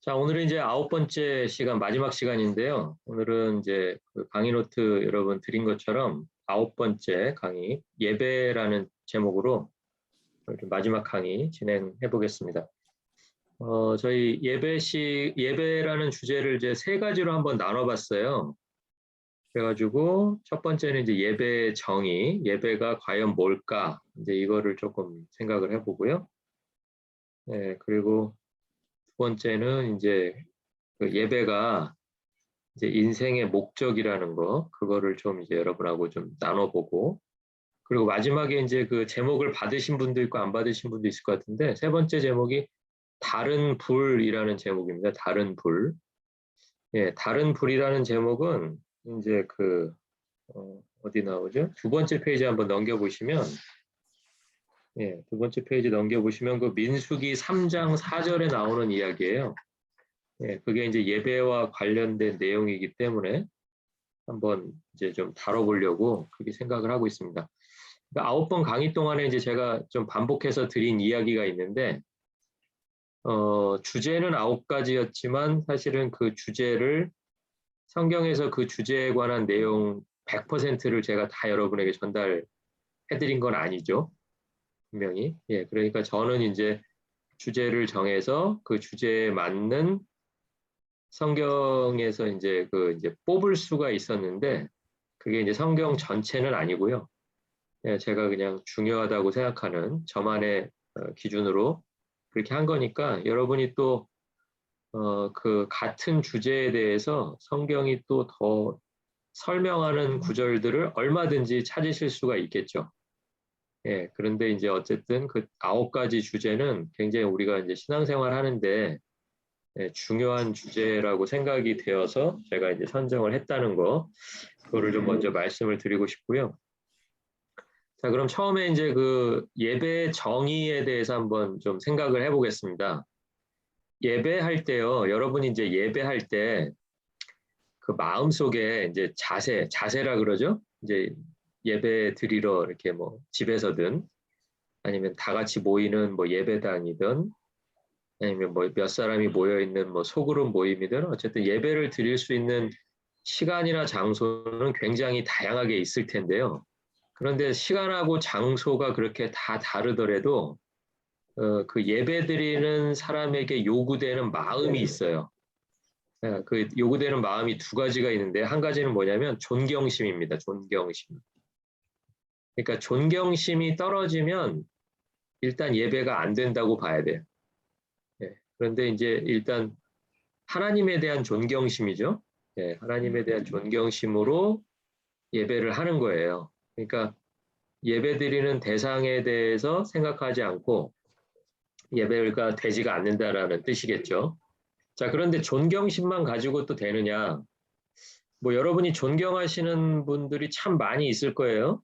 자, 오늘은 이제 9번째 시간, 마지막 시간인데요. 오늘은 이제 그 강의 노트 여러분 드린 것처럼 9번째 강의, 예배라는 제목으로 좀 마지막 강의 진행해 보겠습니다. 저희 예배라는 주제를 이제 세 가지로 한번 나눠봤어요. 그래가지고 첫 번째는 이제 예배 정의, 예배가 과연 뭘까? 이제 이거를 조금 생각을 해보고요. 네, 그리고 두 번째는 이제 그 예배가 이제 인생의 목적이라는 거, 그거를 좀 이제 여러분하고 좀 나눠보고, 그리고 마지막에 이제 그 제목을 받으신 분도 있고 안 받으신 분도 있을 것 같은데, 세 번째 제목이 다른 불이라는 제목입니다. 다른 불. 예, 다른 불이라는 제목은 이제 어디 나오죠? 두 번째 페이지 한번 넘겨보시면, 예, 두 번째 페이지 넘겨보시면 그 민수기 3장 4절에 나오는 이야기예요. 예, 그게 이제 예배와 관련된 내용이기 때문에 한번 이제 좀 다뤄보려고 그렇게 생각을 하고 있습니다. 그러니까 9번 강의 동안에 이제 제가 좀 반복해서 드린 이야기가 있는데, 주제는 9가지였지만 사실은 그 주제를 성경에서 그 주제에 관한 내용 100%를 제가 다 여러분에게 전달해드린 건 아니죠. 분명히. 예, 그러니까 저는 이제 주제를 정해서 그 주제에 맞는 성경에서 이제 뽑을 수가 있었는데, 그게 이제 성경 전체는 아니고요. 예, 제가 그냥 중요하다고 생각하는 저만의 기준으로 그렇게 한 거니까 여러분이 또 그 같은 주제에 대해서 성경이 또 더 설명하는 구절들을 얼마든지 찾으실 수가 있겠죠. 예, 그런데 이제 어쨌든 그 9가지 주제는 굉장히 우리가 이제 신앙생활 하는데 중요한 주제라고 생각이 되어서 제가 이제 선정을 했다는 거, 그거를 좀 먼저 말씀을 드리고 싶고요. 자, 그럼 처음에 이제 그 예배 정의에 대해서 한번 좀 생각을 해보겠습니다. 예배할 때요, 여러분이 이제 예배할 때 그 마음속에 이제 자세라 그러죠? 이제 예배 드리러 이렇게 뭐 집에서든 아니면 다 같이 모이는 뭐 예배당이든 아니면 뭐 몇 사람이 모여 있는 뭐 소그룹 모임이든 어쨌든 예배를 드릴 수 있는 시간이나 장소는 굉장히 다양하게 있을 텐데요. 그런데 시간하고 장소가 그렇게 다 다르더라도 그 예배드리는 사람에게 요구되는 마음이 있어요. 그 요구되는 마음이 두 가지가 있는데 한 가지는 뭐냐면 존경심입니다. 존경심. 그러니까 존경심이 떨어지면 일단 예배가 안 된다고 봐야 돼요. 예, 그런데 이제 일단 하나님에 대한 존경심이죠. 예, 하나님에 대한 존경심으로 예배를 하는 거예요. 그러니까 예배드리는 대상에 대해서 생각하지 않고 예배가 되지가 않는다라는 뜻이겠죠. 자, 그런데 존경심만 가지고 또 되느냐? 뭐 여러분이 존경하시는 분들이 참 많이 있을 거예요.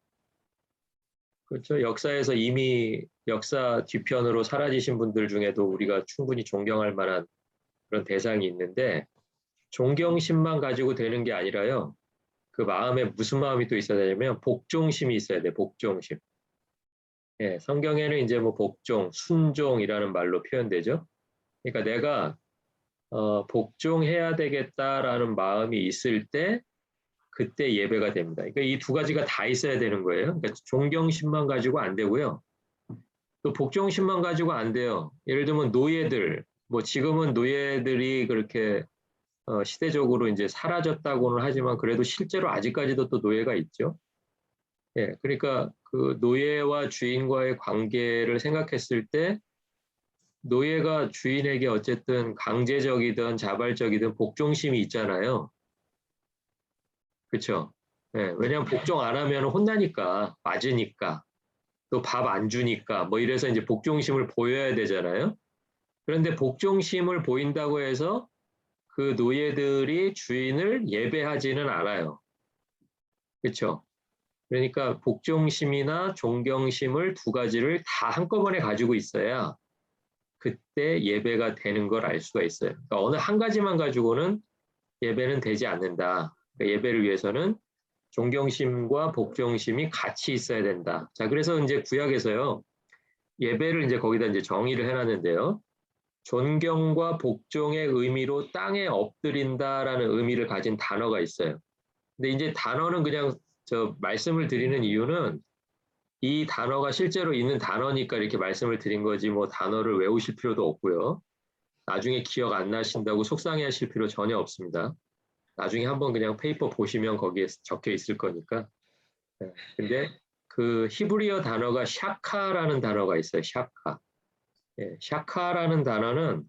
그렇죠. 역사에서 이미 역사 뒤편으로 사라지신 분들 중에도 우리가 충분히 존경할 만한 그런 대상이 있는데 존경심만 가지고 되는 게 아니라요. 그 마음에 무슨 마음이 또 있어야 되냐면 복종심이 있어야 돼. 복종심. 예, 성경에는 이제 뭐 복종, 순종이라는 말로 표현되죠. 그러니까 내가 복종해야 되겠다라는 마음이 있을 때 그때 예배가 됩니다. 그러니까 이 두 가지가 다 있어야 되는 거예요. 그러니까 존경심만 가지고 안 되고요. 또 복종심만 가지고 안 돼요. 예를 들면 노예들, 뭐 지금은 노예들이 그렇게 시대적으로 이제 사라졌다고는 하지만 그래도 실제로 아직까지도 또 노예가 있죠. 예, 그러니까 그 노예와 주인과의 관계를 생각했을 때 노예가 주인에게 어쨌든 강제적이든 자발적이든 복종심이 있잖아요. 그렇죠? 예, 왜냐하면 복종 안 하면 혼나니까, 맞으니까, 또 밥 안 주니까, 뭐 이래서 이제 복종심을 보여야 되잖아요. 그런데 복종심을 보인다고 해서 그 노예들이 주인을 예배하지는 않아요. 그렇죠? 그러니까 복종심이나 존경심을 두 가지를 다 한꺼번에 가지고 있어야 그때 예배가 되는 걸 알 수가 있어요. 그러니까 어느 한 가지만 가지고는 예배는 되지 않는다. 그러니까 예배를 위해서는 존경심과 복종심이 같이 있어야 된다. 자, 그래서 이제 구약에서요, 예배를 이제 거기다 이제 정의를 해놨는데요. 존경과 복종의 의미로 땅에 엎드린다라는 의미를 가진 단어가 있어요. 근데 이제 단어는 그냥 저 말씀을 드리는 이유는 이 단어가 실제로 있는 단어니까 이렇게 말씀을 드린 거지 뭐 단어를 외우실 필요도 없고요. 나중에 기억 안 나신다고 속상해 하실 필요 전혀 없습니다. 나중에 한번 그냥 페이퍼 보시면 거기에 적혀 있을 거니까. 근데 그 히브리어 단어가 샤카라는 단어가 있어요. 샤카. 샤카라는 단어는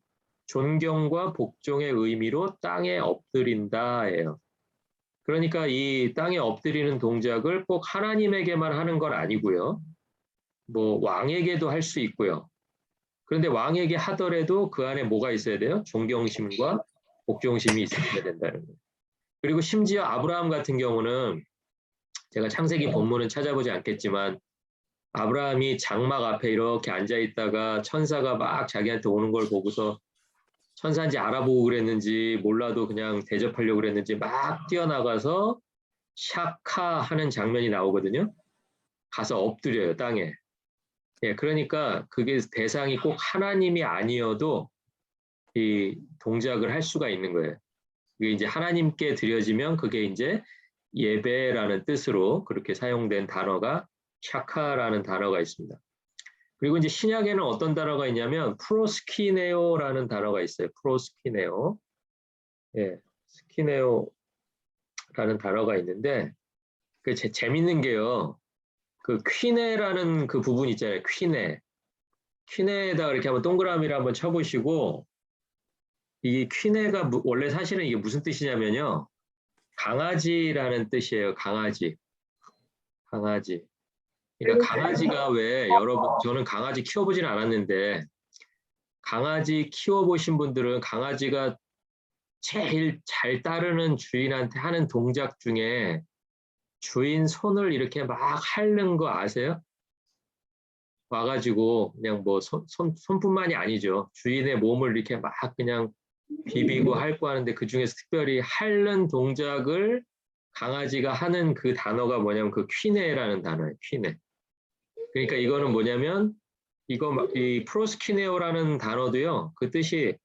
존경과 복종의 의미로 땅에 엎드린다예요. 그러니까 이 땅에 엎드리는 동작을 꼭 하나님에게만 하는 건 아니고요. 뭐 왕에게도 할 수 있고요. 그런데 왕에게 하더라도 그 안에 뭐가 있어야 돼요? 존경심과 복종심이 있어야 된다는 거예요. 그리고 심지어 아브라함 같은 경우는 제가 창세기 본문은 찾아보지 않겠지만 아브라함이 장막 앞에 이렇게 앉아 있다가 천사가 막 자기한테 오는 걸 보고서 천사인지 알아보고 그랬는지 몰라도 그냥 대접하려고 그랬는지 막 뛰어나가서 샤카 하는 장면이 나오거든요. 가서 엎드려요, 땅에. 그러니까 그게 대상이 꼭 하나님이 아니어도 이 동작을 할 수가 있는 거예요. 그게 이제 하나님께 드려지면 그게 이제 예배라는 뜻으로 그렇게 사용된 단어가 샤카라는 단어가 있습니다. 그리고 이제 신약에는 어떤 단어가 있냐면 프로스키네오라는 단어가 있어요. 프로스키네오. 스키네오라는 단어가 있는데 그 재밌는 게요. 그 퀴네라는 그 부분 있잖아요. 퀴네에다가 이렇게 한번 동그라미를 한번 쳐보시고 이 퀴네가 원래 사실은 이게 무슨 뜻이냐면요. 강아지라는 뜻이에요. 강아지. 그러니까 강아지가 왜 여러분 저는 강아지 키워보진 않았는데 강아지 키워보신 분들은 강아지가 제일 잘 따르는 주인한테 하는 동작 중에 주인 손을 이렇게 막 핥는 거 아세요? 와가지고 그냥 뭐 손뿐만이 아니죠. 주인의 몸을 이렇게 막 그냥 비비고 핥고 하는데 그 중에서 특별히 핥는 동작을 강아지가 하는 그 단어가 뭐냐면 그 퀴네라는 단어예요. 퀴네. 그러니까 이거는 뭐냐면 이 프로스키네오라는 단어도요. 그 뜻이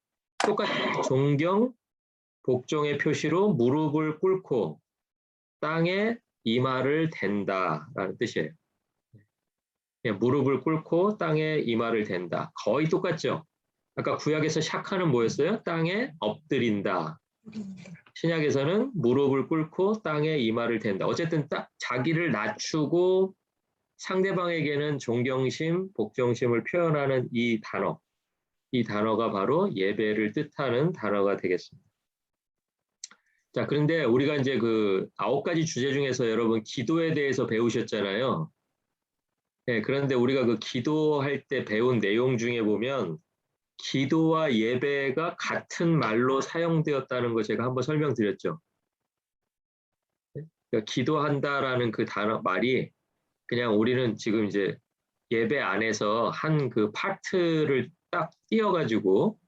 똑같아요. 존경, 복종의 표시로 무릎을 꿇고 땅에 이마를 댄다라는 뜻이에요. 무릎을 꿇고 땅에 이마를 댄다. 거의 똑같죠. 아까 구약에서 샤카는 뭐였어요? 땅에 엎드린다. 신약에서는 무릎을 꿇고 땅에 이마를 댄다. 어쨌든 자기를 낮추고 상대방에게는 존경심, 복종심을 표현하는 이 단어가 바로 예배를 뜻하는 단어가 되겠습니다. 자, 그런데 우리가 이제 그 9가지 주제 중에서 여러분 기도에 대해서 배우셨잖아요. 그런데 우리가 그 기도할 때 배운 내용 중에 보면 기도와 예배가 같은 말로 사용되었다는 거 제가 한번 설명드렸죠. 그러니까 기도한다라는 그 단어 말이 그냥 우리는 지금 이제 예배 안에서 한 그 파트를 딱 띄어가지고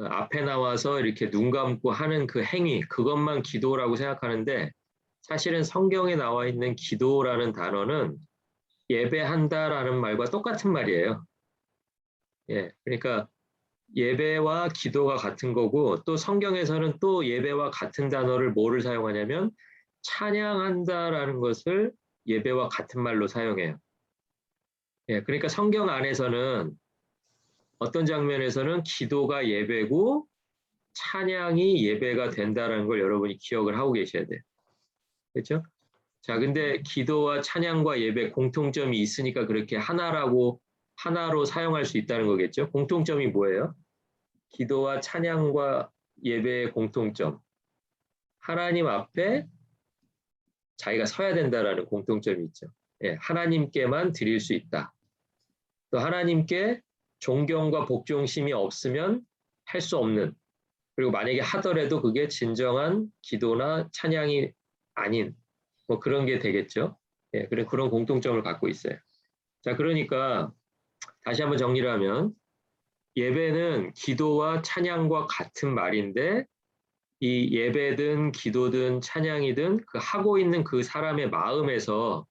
앞에 나와서 이렇게 눈 감고 하는 그 행위, 그것만 기도라고 생각하는데 사실은 성경에 나와 있는 기도라는 단어는 예배한다라는 말과 똑같은 말이에요. 그러니까 예배와 기도가 같은 거고 또 성경에서는 또 예배와 같은 단어를 뭐를 사용하냐면 찬양한다라는 것을 예배와 같은 말로 사용해요. 그러니까 성경 안에서는 어떤 장면에서는 기도가 예배고 찬양이 예배가 된다는 걸 여러분이 기억을 하고 계셔야 돼요. 그렇죠? 자, 근데 기도와 찬양과 예배 공통점이 있으니까 그렇게 하나로 사용할 수 있다는 거겠죠? 공통점이 뭐예요? 기도와 찬양과 예배의 공통점. 하나님 앞에 자기가 서야 된다라는 공통점이 있죠. 하나님께만 드릴 수 있다. 또 하나님께 존경과 복종심이 없으면 할 수 없는, 그리고 만약에 하더라도 그게 진정한 기도나 찬양이 아닌 뭐 그런 게 되겠죠. 그런 공통점을 갖고 있어요. 자, 그러니까 다시 한번 정리를 하면 예배는 기도와 찬양과 같은 말인데 이 예배든 기도든 찬양이든 그 하고 있는 그 사람의 마음에서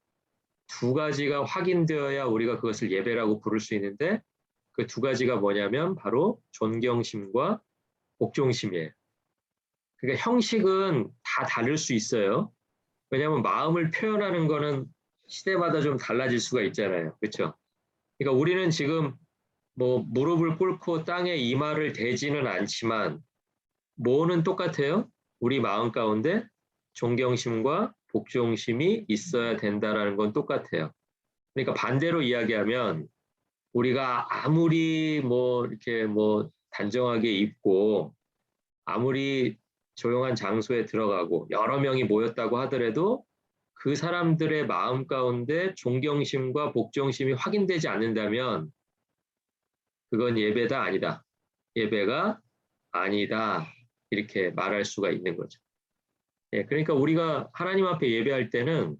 두 가지가 확인되어야 우리가 그것을 예배라고 부를 수 있는데 그 두 가지가 뭐냐면 바로 존경심과 복종심이에요. 그러니까 형식은 다 다를 수 있어요. 왜냐하면 마음을 표현하는 거는 시대마다 좀 달라질 수가 있잖아요. 그렇죠? 그러니까 우리는 지금 뭐 무릎을 꿇고 땅에 이마를 대지는 않지만 뭐는 똑같아요? 우리 마음 가운데 존경심과 복종심이 있어야 된다라는 건 똑같아요. 그러니까 반대로 이야기하면 우리가 아무리 뭐 이렇게 뭐 단정하게 입고 아무리 조용한 장소에 들어가고 여러 명이 모였다고 하더라도 그 사람들의 마음 가운데 존경심과 복종심이 확인되지 않는다면 그건 예배다 아니다. 예배가 아니다. 이렇게 말할 수가 있는 거죠. 예, 그러니까 우리가 하나님 앞에 예배할 때는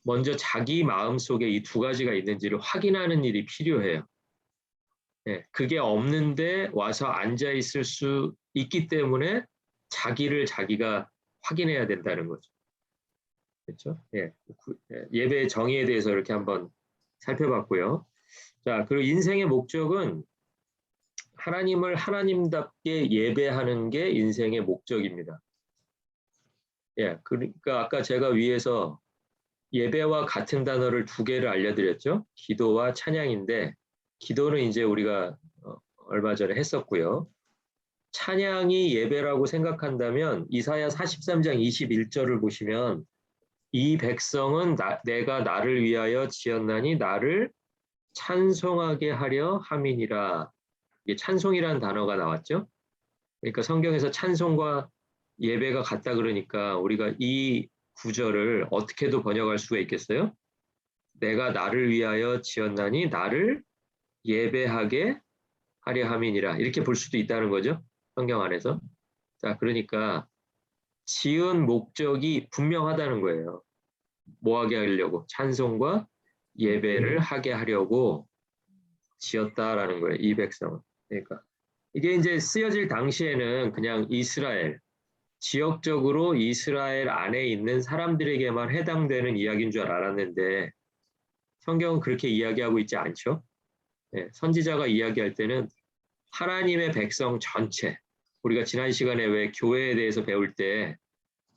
먼저 자기 마음 속에 이 두 가지가 있는지를 확인하는 일이 필요해요. 예, 그게 없는데 와서 앉아 있을 수 있기 때문에 자기를 자기가 확인해야 된다는 거죠. 그렇죠? 예, 예배의 정의에 대해서 이렇게 한번 살펴봤고요. 자, 그리고 인생의 목적은 하나님을 하나님답게 예배하는 게 인생의 목적입니다. 예, 그러니까 아까 제가 위에서 예배와 같은 단어를 두 개를 알려드렸죠. 기도와 찬양인데 기도는 이제 우리가 얼마 전에 했었고요. 찬양이 예배라고 생각한다면 이사야 43장 21절을 보시면 이 백성은 내가 나를 위하여 지었나니 나를 찬송하게 하려 함이니라. 이게 찬송이라는 단어가 나왔죠. 그러니까 성경에서 찬송과 예배가 같다 그러니까 우리가 이 구절을 어떻게도 번역할 수가 있겠어요? 내가 나를 위하여 지었나니 나를 예배하게 하려 함이니라. 이렇게 볼 수도 있다는 거죠. 성경 안에서. 자, 그러니까 지은 목적이 분명하다는 거예요. 뭐 하게 하려고? 찬송과 예배를 하게 하려고 지었다라는 거예요. 이 백성은. 그러니까 이게 이제 쓰여질 당시에는 그냥 이스라엘, 지역적으로 이스라엘 안에 있는 사람들에게만 해당되는 이야기인 줄 알았는데 성경은 그렇게 이야기하고 있지 않죠. 네, 선지자가 이야기할 때는 하나님의 백성 전체, 우리가 지난 시간에 왜 교회에 대해서 배울 때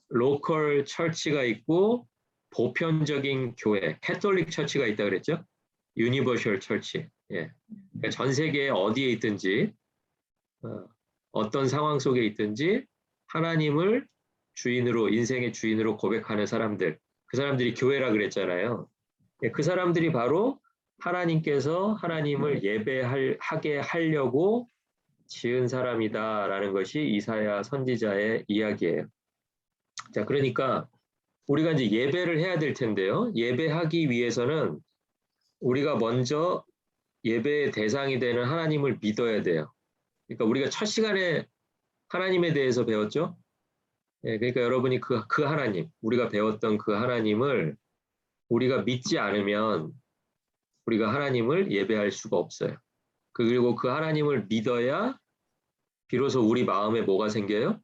로컬 처치가 있고 보편적인 교회, 캐톨릭 처치가 있다 그랬죠? 유니버셜 처치. 예. 그러니까 전 세계에 어디에 있든지 어떤 상황 속에 있든지 하나님을 주인으로 인생의 주인으로 고백하는 사람들, 그 사람들이 교회라 그랬잖아요. 예, 그 사람들이 바로 하나님께서 하나님을 예배하게 하려고 지은 사람이다라는 것이 이사야 선지자의 이야기예요. 자, 그러니까 우리가 이제 예배를 해야 될 텐데요. 예배하기 위해서는 우리가 먼저 예배의 대상이 되는 하나님을 믿어야 돼요. 그러니까 우리가 첫 시간에 하나님에 대해서 배웠죠. 예, 그러니까 여러분이 그 하나님, 우리가 배웠던 그 하나님을 우리가 믿지 않으면 우리가 하나님을 예배할 수가 없어요. 그리고 그 하나님을 믿어야 비로소 우리 마음에 뭐가 생겨요?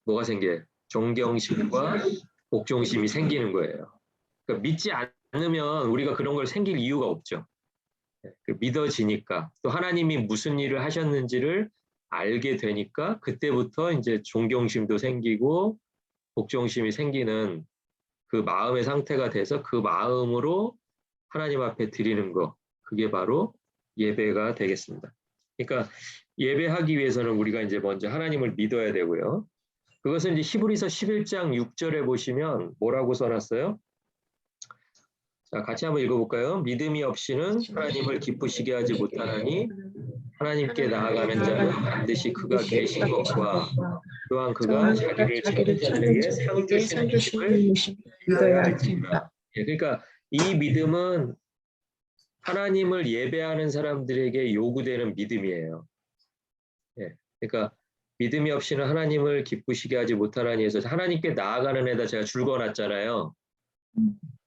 뭐가 생겨요? 존경심과 복종심이 생기는 거예요. 그러니까 믿지 않으면 우리가 그런 걸 생길 이유가 없죠. 믿어지니까 또 하나님이 무슨 일을 하셨는지를 알게 되니까 그때부터 이제 존경심도 생기고 복종심이 생기는 그 마음의 상태가 돼서 그 마음으로 하나님 앞에 드리는 거, 그게 바로 예배가 되겠습니다. 그러니까 예배하기 위해서는 우리가 이제 먼저 하나님을 믿어야 되고요. 그것은 이제 히브리서 11장 6절에 보시면 뭐라고 써놨어요? 자, 같이 한번 읽어볼까요? 믿음이 없이는 하나님을 기쁘시게 하지 못하나니 하나님께 나아가는 자는 반드시 그가 계신 것과 또한 그가 자기를 찾는 자에게 상 주시는 것을 믿어야 할지니라. 예, 그러니까 이 믿음은 하나님을 예배하는 사람들에게 요구되는 믿음이에요. 예, 그러니까 믿음이 없이는 하나님을 기쁘시게 하지 못하나니 해서 하나님께 나아가는 에다 제가 줄 거놨잖아요.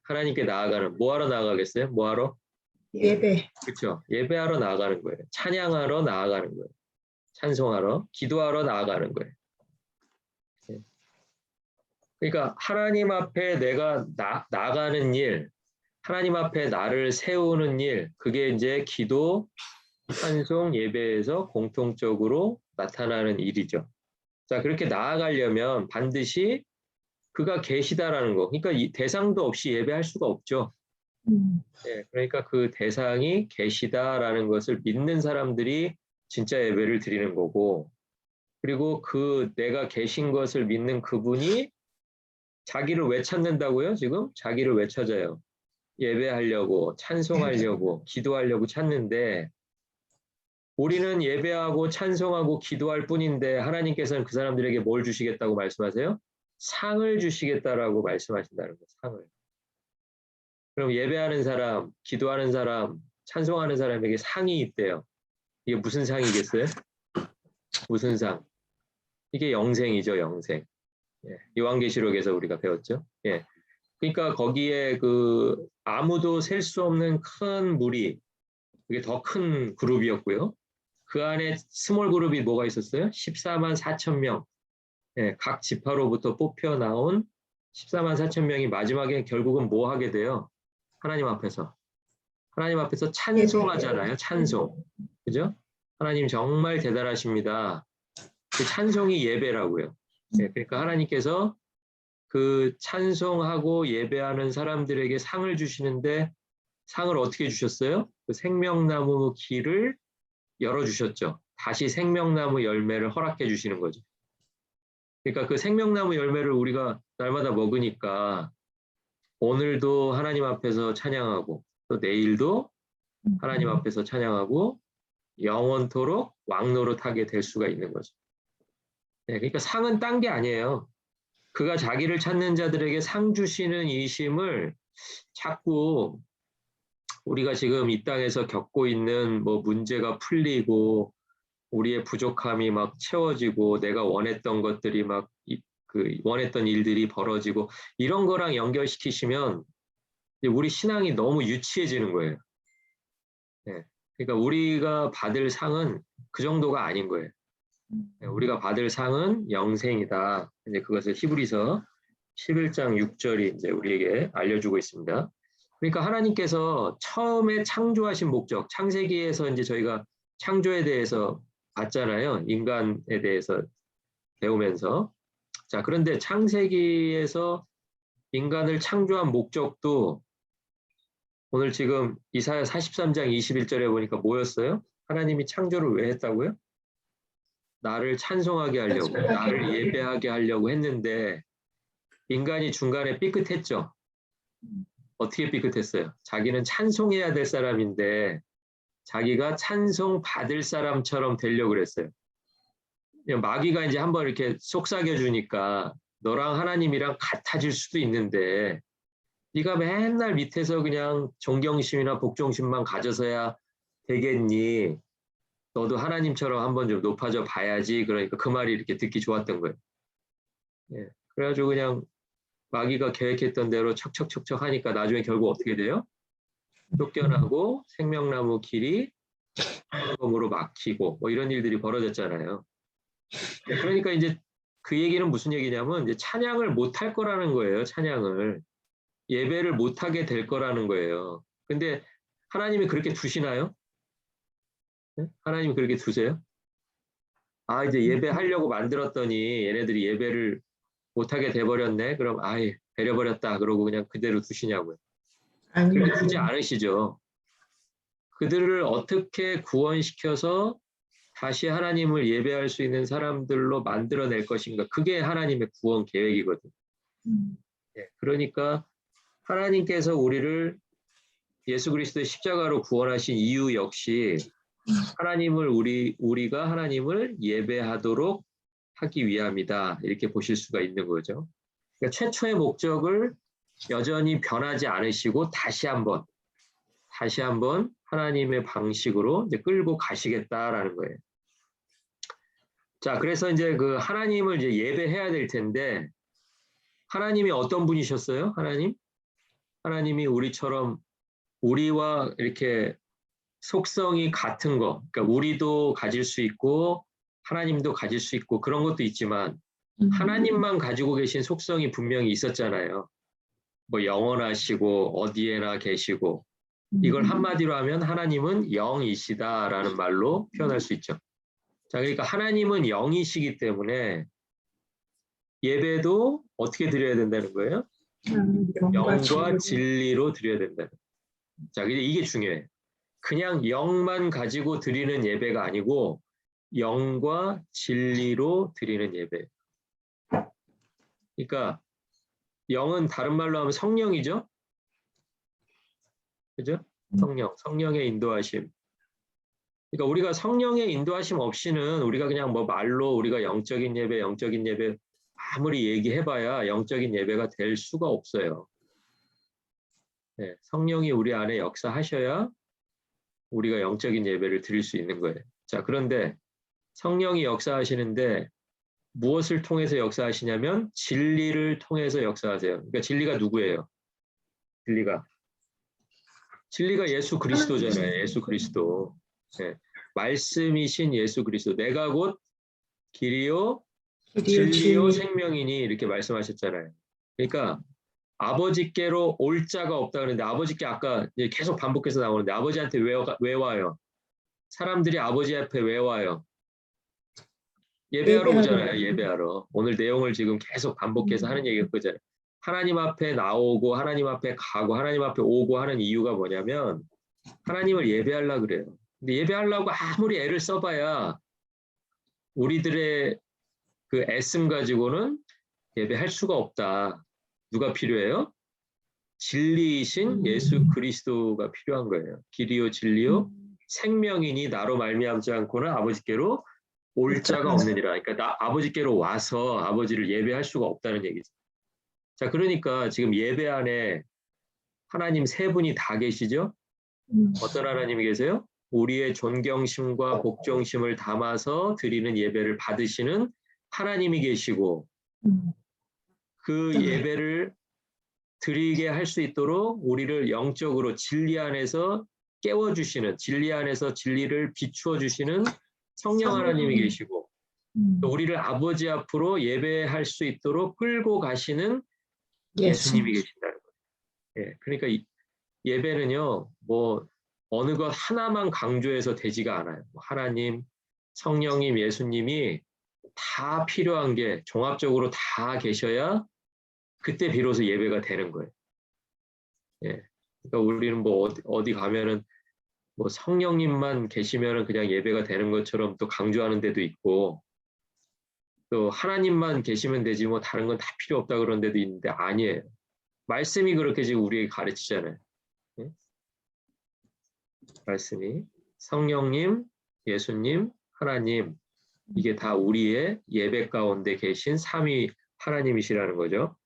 하나님께 나아가는, 뭐하러 나아가겠어요? 뭐하러? 예배. 그렇죠. 예배하러 나아가는 거예요. 찬양하러 나아가는 거예요. 찬송하러, 기도하러 나아가는 거예요. 그러니까 하나님 앞에 내가 나가는 일, 하나님 앞에 나를 세우는 일, 그게 이제 기도, 찬송, 예배에서 공통적으로 나타나는 일이죠. 자, 그렇게 나아가려면 반드시 그가 계시다라는 거. 그러니까 이 대상도 없이 예배할 수가 없죠. 예, 그러니까 그 대상이 계시다라는 것을 믿는 사람들이 진짜 예배를 드리는 거고, 그리고 그 내가 계신 것을 믿는 그분이 자기를 왜 찾는다고요? 지금 자기를 왜 찾아요? 예배하려고, 찬송하려고, 기도하려고 찾는데, 우리는 예배하고 찬송하고 기도할 뿐인데 하나님께서는 그 사람들에게 뭘 주시겠다고 말씀하세요? 상을 주시겠다라고 말씀하신다는 거예요. 상을. 그럼 예배하는 사람, 기도하는 사람, 찬송하는 사람에게 상이 있대요. 이게 무슨 상이겠어요? 무슨 상? 이게 영생이죠, 영생. 예, 요한계시록에서 우리가 배웠죠. 예. 그러니까 거기에 그 아무도 셀 수 없는 큰 무리, 그게 더 큰 그룹이었고요. 그 안에 스몰 그룹이 뭐가 있었어요? 14만 4천 명. 예, 각 지파로부터 뽑혀 나온 14만 4천 명이 마지막에 결국은 뭐 하게 돼요? 하나님 앞에서. 하나님 앞에서 찬송하잖아요. 찬송. 그죠? 하나님 정말 대단하십니다. 그 찬송이 예배라고요. 예, 그러니까 하나님께서 그 찬송하고 예배하는 사람들에게 상을 주시는데 상을 어떻게 주셨어요? 그 생명나무 길을 열어주셨죠. 다시 생명나무 열매를 허락해 주시는 거죠. 그러니까 그 생명나무 열매를 우리가 날마다 먹으니까 오늘도 하나님 앞에서 찬양하고 또 내일도 하나님 앞에서 찬양하고 영원토록 왕노릇하게 될 수가 있는 거죠. 네, 그러니까 상은 딴 게 아니에요. 그가 자기를 찾는 자들에게 상 주시는 이심을 자꾸 우리가 지금 이 땅에서 겪고 있는 뭐 문제가 풀리고 우리의 부족함이 막 채워지고 내가 원했던 것들이 막 그 원했던 일들이 벌어지고 이런 거랑 연결시키시면 우리 신앙이 너무 유치해지는 거예요. 네. 그러니까 우리가 받을 상은 그 정도가 아닌 거예요. 네, 우리가 받을 상은 영생이다. 이제 그것을 히브리서 11장 6절이 이제 우리에게 알려주고 있습니다. 그러니까 하나님께서 처음에 창조하신 목적, 창세기에서 이제 저희가 창조에 대해서 봤잖아요. 인간에 대해서 배우면서. 자, 그런데 창세기에서 인간을 창조한 목적도 오늘 지금 이사야 43장 21절에 보니까 뭐였어요? 하나님이 창조를 왜 했다고요? 나를 찬송하게 하려고, 나를 예배하게 하려고 했는데 인간이 중간에 삐끗했죠. 어떻게 삐끗했어요? 자기는 찬송해야 될 사람인데 자기가 찬송 받을 사람처럼 되려고 그랬어요. 마귀가 이제 한번 이렇게 속삭여 주니까 너랑 하나님이랑 같아질 수도 있는데 네가 맨날 밑에서 그냥 존경심이나 복종심만 가져서야 되겠니? 너도 하나님처럼 한번 좀 높아져 봐야지. 그러니까 그 말이 이렇게 듣기 좋았던 거예요. 예. 그래가지고 그냥 마귀가 계획했던 대로 척척척척 하니까 나중에 결국 어떻게 돼요? 쫓겨나고 생명나무 길이 황금으로 막히고 뭐 이런 일들이 벌어졌잖아요. 그러니까 이제 그 얘기는 무슨 얘기냐면 이제 찬양을 못할 거라는 거예요. 찬양을. 예배를 못하게 될 거라는 거예요. 근데 하나님이 그렇게 두시나요? 네? 하나님이 그렇게 두세요? 아, 이제 예배하려고 만들었더니 얘네들이 예배를 못하게 돼버렸네? 그럼 아이, 배려버렸다. 그러고 그냥 그대로 두시냐고요. 그렇게 두지 않으시죠. 그들을 어떻게 구원시켜서 다시 하나님을 예배할 수 있는 사람들로 만들어낼 것인가. 그게 하나님의 구원 계획이거든요. 예, 그러니까 하나님께서 우리를 예수 그리스도의 십자가로 구원하신 이유 역시 하나님을 우리가 하나님을 예배하도록 하기 위함이다. 이렇게 보실 수가 있는 거죠. 그러니까 최초의 목적을 여전히 변하지 않으시고 다시 한번 하나님의 방식으로 이제 끌고 가시겠다라는 거예요. 자, 그래서 이제 그 하나님을 이제 예배해야 될 텐데 하나님이 어떤 분이셨어요? 하나님이 우리처럼 우리와 이렇게 속성이 같은 거, 그러니까 우리도 가질 수 있고 하나님도 가질 수 있고 그런 것도 있지만 하나님만 가지고 계신 속성이 분명히 있었잖아요. 뭐 영원하시고 어디에나 계시고 이걸 한마디로 하면 하나님은 영이시다라는 말로 표현할 수 있죠. 자, 그러니까 하나님은 영이시기 때문에 예배도 어떻게 드려야 된다는 거예요? 영과 진리로 드려야 된다는 거예요. 자, 근데 이게 중요해요. 그냥 영만 가지고 드리는 예배가 아니고 영과 진리로 드리는 예배. 그러니까 영은 다른 말로 하면 성령이죠. 그죠? 성령의 인도하심. 그러니까 우리가 성령의 인도하심 없이는 우리가 그냥 뭐 말로 우리가 영적인 예배 아무리 얘기해봐야 영적인 예배가 될 수가 없어요. 네, 성령이 우리 안에 역사하셔야 우리가 영적인 예배를 드릴 수 있는 거예요. 자, 그런데 성령이 역사하시는데 무엇을 통해서 역사하시냐면 진리를 통해서 역사하세요. 그러니까 진리가 누구예요? 진리가 예수 그리스도잖아요. 예수 그리스도. 네. 말씀이신 예수 그리스도. 내가 곧 길이요 진리요 생명이니 이렇게 말씀하셨잖아요. 그러니까 아버지께로 올 자가 없다 그러는데 아버지께 아까 계속 반복해서 나오는데 아버지한테 왜 와요? 사람들이 아버지 앞에 왜 와요? 예배하러 오잖아요. 예배하러. 오늘 내용을 지금 계속 반복해서 하는 얘기가 그거잖아요. 하나님 앞에 나오고 하나님 앞에 가고 하나님 앞에 오고 하는 이유가 뭐냐면 하나님을 예배하려고 그래요. 근데 예배하려고 아무리 애를 써봐야 우리들의 그 애씀 가지고는 예배할 수가 없다. 누가 필요해요? 진리이신 예수 그리스도가 필요한 거예요. 길이요 진리요 생명이니 나로 말미암지 않고는 아버지께로 올 자가 없느니라. 그러니까 아버지께로 와서 아버지를 예배할 수가 없다는 얘기죠. 자, 그러니까 지금 예배 안에 하나님 세 분이 다 계시죠? 어떤 하나님이 계세요? 우리의 존경심과 복종심을 담아서 드리는 예배를 받으시는 하나님이 계시고 그 예배를 드리게 할 수 있도록 우리를 영적으로 진리 안에서 깨워주시는, 진리 안에서 진리를 비추어 주시는 성령 하나님이 계시고 또 우리를 아버지 앞으로 예배할 수 있도록 끌고 가시는 예수님이 계신다는 거예요. 예, 그러니까 예배는요, 뭐 어느 것 하나만 강조해서 되지가 않아요. 하나님, 성령님, 예수님이 다 필요한 게 종합적으로 다 계셔야 그때 비로소 예배가 되는 거예요. 예, 그러니까 우리는 뭐 어디 가면은 뭐 성령님만 계시면은 그냥 예배가 되는 것처럼 또 강조하는 데도 있고 또 하나님만 계시면 되지 뭐 다른 건 다 필요 없다 그런 데도 있는데 아니에요. 말씀이 그렇게 지금 우리에게 가르치잖아요. 예? 말씀이 성령님, 예수님, 하나님 이게 다 우리의 예배 가운데 계신 삼위 하나님이시라는 거죠.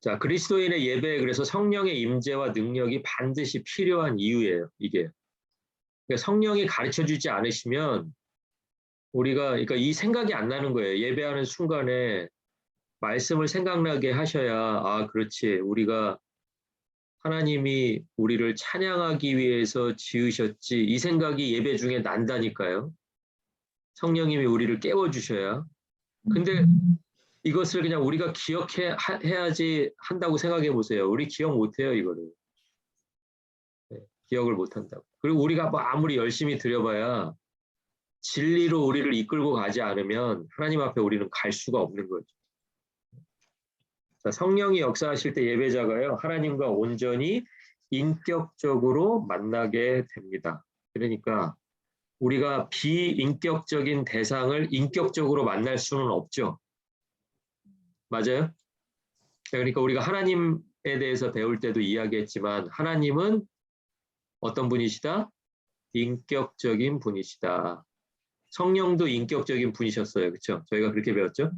자, 그리스도인의 예배 그래서 성령의 임재와 능력이 반드시 필요한 이유예요. 이게 그러니까 성령이 가르쳐 주지 않으시면 우리가 그러니까 이 생각이 안 나는 거예요. 예배하는 순간에 말씀을 생각나게 하셔야 아, 그렇지. 우리가 하나님이 우리를 찬양하기 위해서 지으셨지. 이 생각이 예배 중에 난다니까요. 성령님이 우리를 깨워주셔야. 근데 이것을 그냥 우리가 해야지 한다고 생각해 보세요. 우리 기억 못해요, 이거를. 네, 기억을 못한다고. 그리고 우리가 뭐 아무리 열심히 드려봐야 진리로 우리를 이끌고 가지 않으면 하나님 앞에 우리는 갈 수가 없는 거죠. 자, 성령이 역사하실 때 예배자가요, 하나님과 온전히 인격적으로 만나게 됩니다. 그러니까 우리가 비인격적인 대상을 인격적으로 만날 수는 없죠. 맞아요? 그러니까 우리가 하나님에 대해서 배울 때도 이야기했지만 하나님은 어떤 분이시다? 인격적인 분이시다. 성령도 인격적인 분이셨어요. 그렇죠? 저희가 그렇게 배웠죠?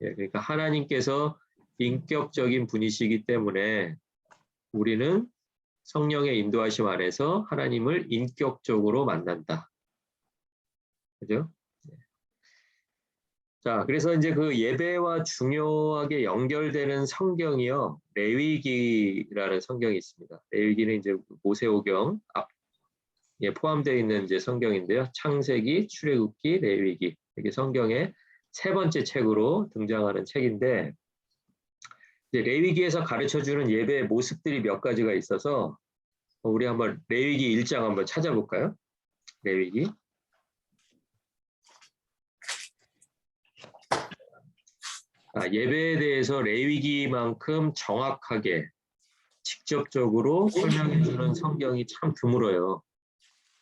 예, 그러니까 하나님께서 인격적인 분이시기 때문에 우리는 성령의 인도하심 안에서 하나님을 인격적으로 만난다. 그죠? 자, 그래서 이제 그 예배와 중요하게 연결되는 성경이요. 레위기라는 성경이 있습니다. 레위기는 이제 모세오경 예, 포함되어 있는 이제 성경인데요. 창세기, 출애굽기, 레위기. 이게 성경의 세 번째 책으로 등장하는 책인데 이제 레위기에서 가르쳐주는 예배의 모습들이 몇 가지가 있어서 우리 한번 레위기 1장 한번 찾아볼까요? 레위기. 예배에 대해서 레위기만큼 정확하게 직접적으로 설명해주는 성경이 참 드물어요.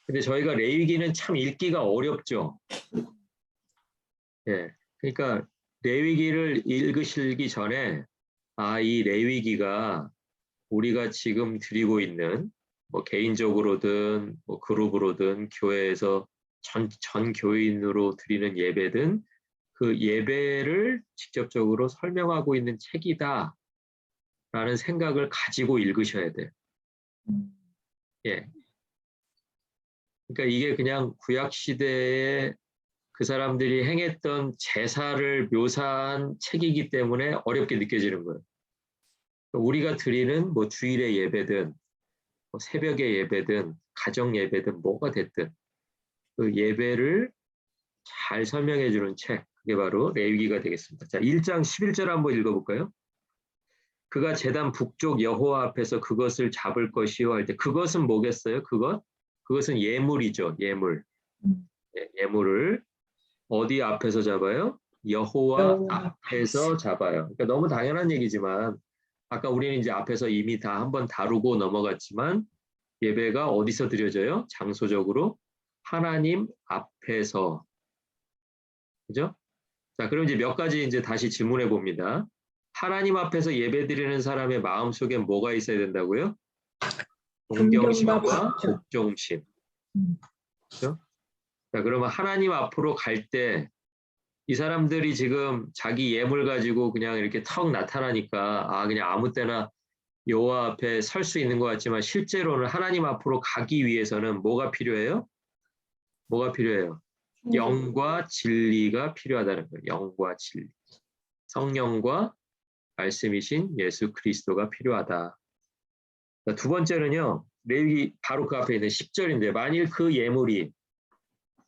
근데 저희가 레위기는 참 읽기가 어렵죠. 예, 그러니까 레위기를 읽으시기 전에 이 레위기가 우리가 지금 드리고 있는 뭐 개인적으로든 뭐 그룹으로든 교회에서 전 교인으로 드리는 예배든 그 예배를 직접적으로 설명하고 있는 책이다 라는 생각을 가지고 읽으셔야 돼요. 예. 그러니까 이게 그냥 구약 시대에 그 사람들이 행했던 제사를 묘사한 책이기 때문에 어렵게 느껴지는 거예요. 우리가 드리는 뭐 주일의 예배든 뭐 새벽의 예배든 가정 예배든 뭐가 됐든 그 예배를 잘 설명해 주는 책, 그게 바로 레위기가 되겠습니다. 자, 1장 11절 한번 읽어볼까요? 그가 제단 북쪽 여호와 앞에서 그것을 잡을 것이요 할 때, 그것은 뭐겠어요? 그것은 예물이죠. 예물. 예물을 어디 앞에서 잡아요? 여호와 앞에서 잡아요. 그러니까 너무 당연한 얘기지만 아까 우리는 이제 앞에서 이미 다 한번 다루고 넘어갔지만 예배가 어디서 드려져요? 장소적으로 하나님 앞에서. 그죠? 자, 그럼 이제 몇 가지 이제 다시 질문해 봅니다. 하나님 앞에서 예배 드리는 사람의 마음속에 뭐가 있어야 된다고요? 존경심과 복종심. 그죠? 자, 그러면 하나님 앞으로 갈 때 이 사람들이 지금 자기 예물 가지고 그냥 이렇게 턱 나타나니까 그냥 아무 때나 여호와 앞에 설 수 있는 것 같지만 실제로는 하나님 앞으로 가기 위해서는 뭐가 필요해요? 뭐가 필요해요? 영과 진리가 필요하다는 거예요. 영과 진리. 성령과 말씀이신 예수 그리스도가 필요하다. 자, 두 번째는요. 레위기 바로 그 앞에 있는 10절인데 만일 그 예물이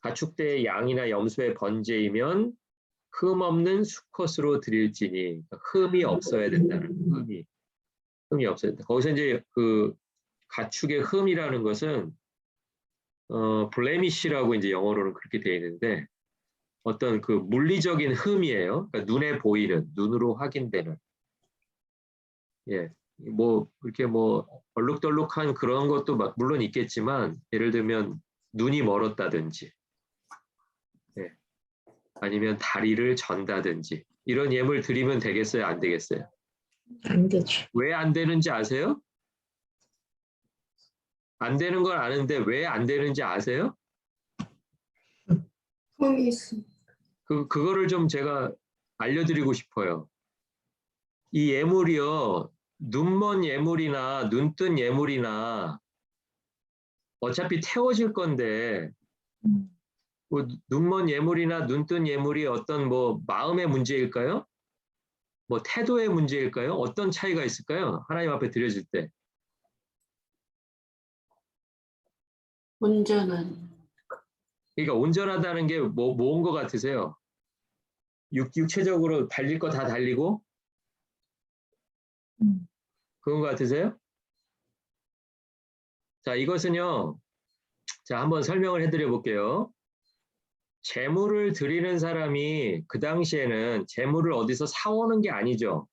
가축대의 양이나 염소의 번제이면 흠 없는 수컷으로 드릴지니 흠이 없어야 된다는 흠이 없어야 된다. 거기서 이제 그 가축의 흠이라는 것은 블레미시라고 이제 영어로는 그렇게 되어 있는데 어떤 그 물리적인 흠이에요. 그러니까 눈에 보이는, 눈으로 확인되는. 예, 뭐 이렇게 뭐 얼룩덜룩한 그런 것도 물론 있겠지만 예를 들면 눈이 멀었다든지, 예, 아니면 다리를 전다든지 이런 예물 드리면 되겠어요? 안 되겠어요? 안 되죠. 왜 안 되는지 아세요? 안 되는 걸 아는데 왜 안 되는지 아세요? 흠이 있어. 그거를 좀 제가 알려드리고 싶어요. 이 예물이요, 눈먼 예물이나 눈뜬 예물이나 어차피 태워질 건데, 뭐 눈먼 예물이나 눈뜬 예물이 어떤 뭐 마음의 문제일까요? 뭐 태도의 문제일까요? 어떤 차이가 있을까요? 하나님 앞에 드려질 때. 온전한. 그러니까 온전하다는 게 뭐인 것 같으세요? 육체적으로 달릴 거 다 달리고? 그런 것 같으세요? 자, 이것은요, 자, 한번 설명을 해드려 볼게요. 재물을 드리는 사람이 그 당시에는 재물을 어디서 사오는 게 아니죠.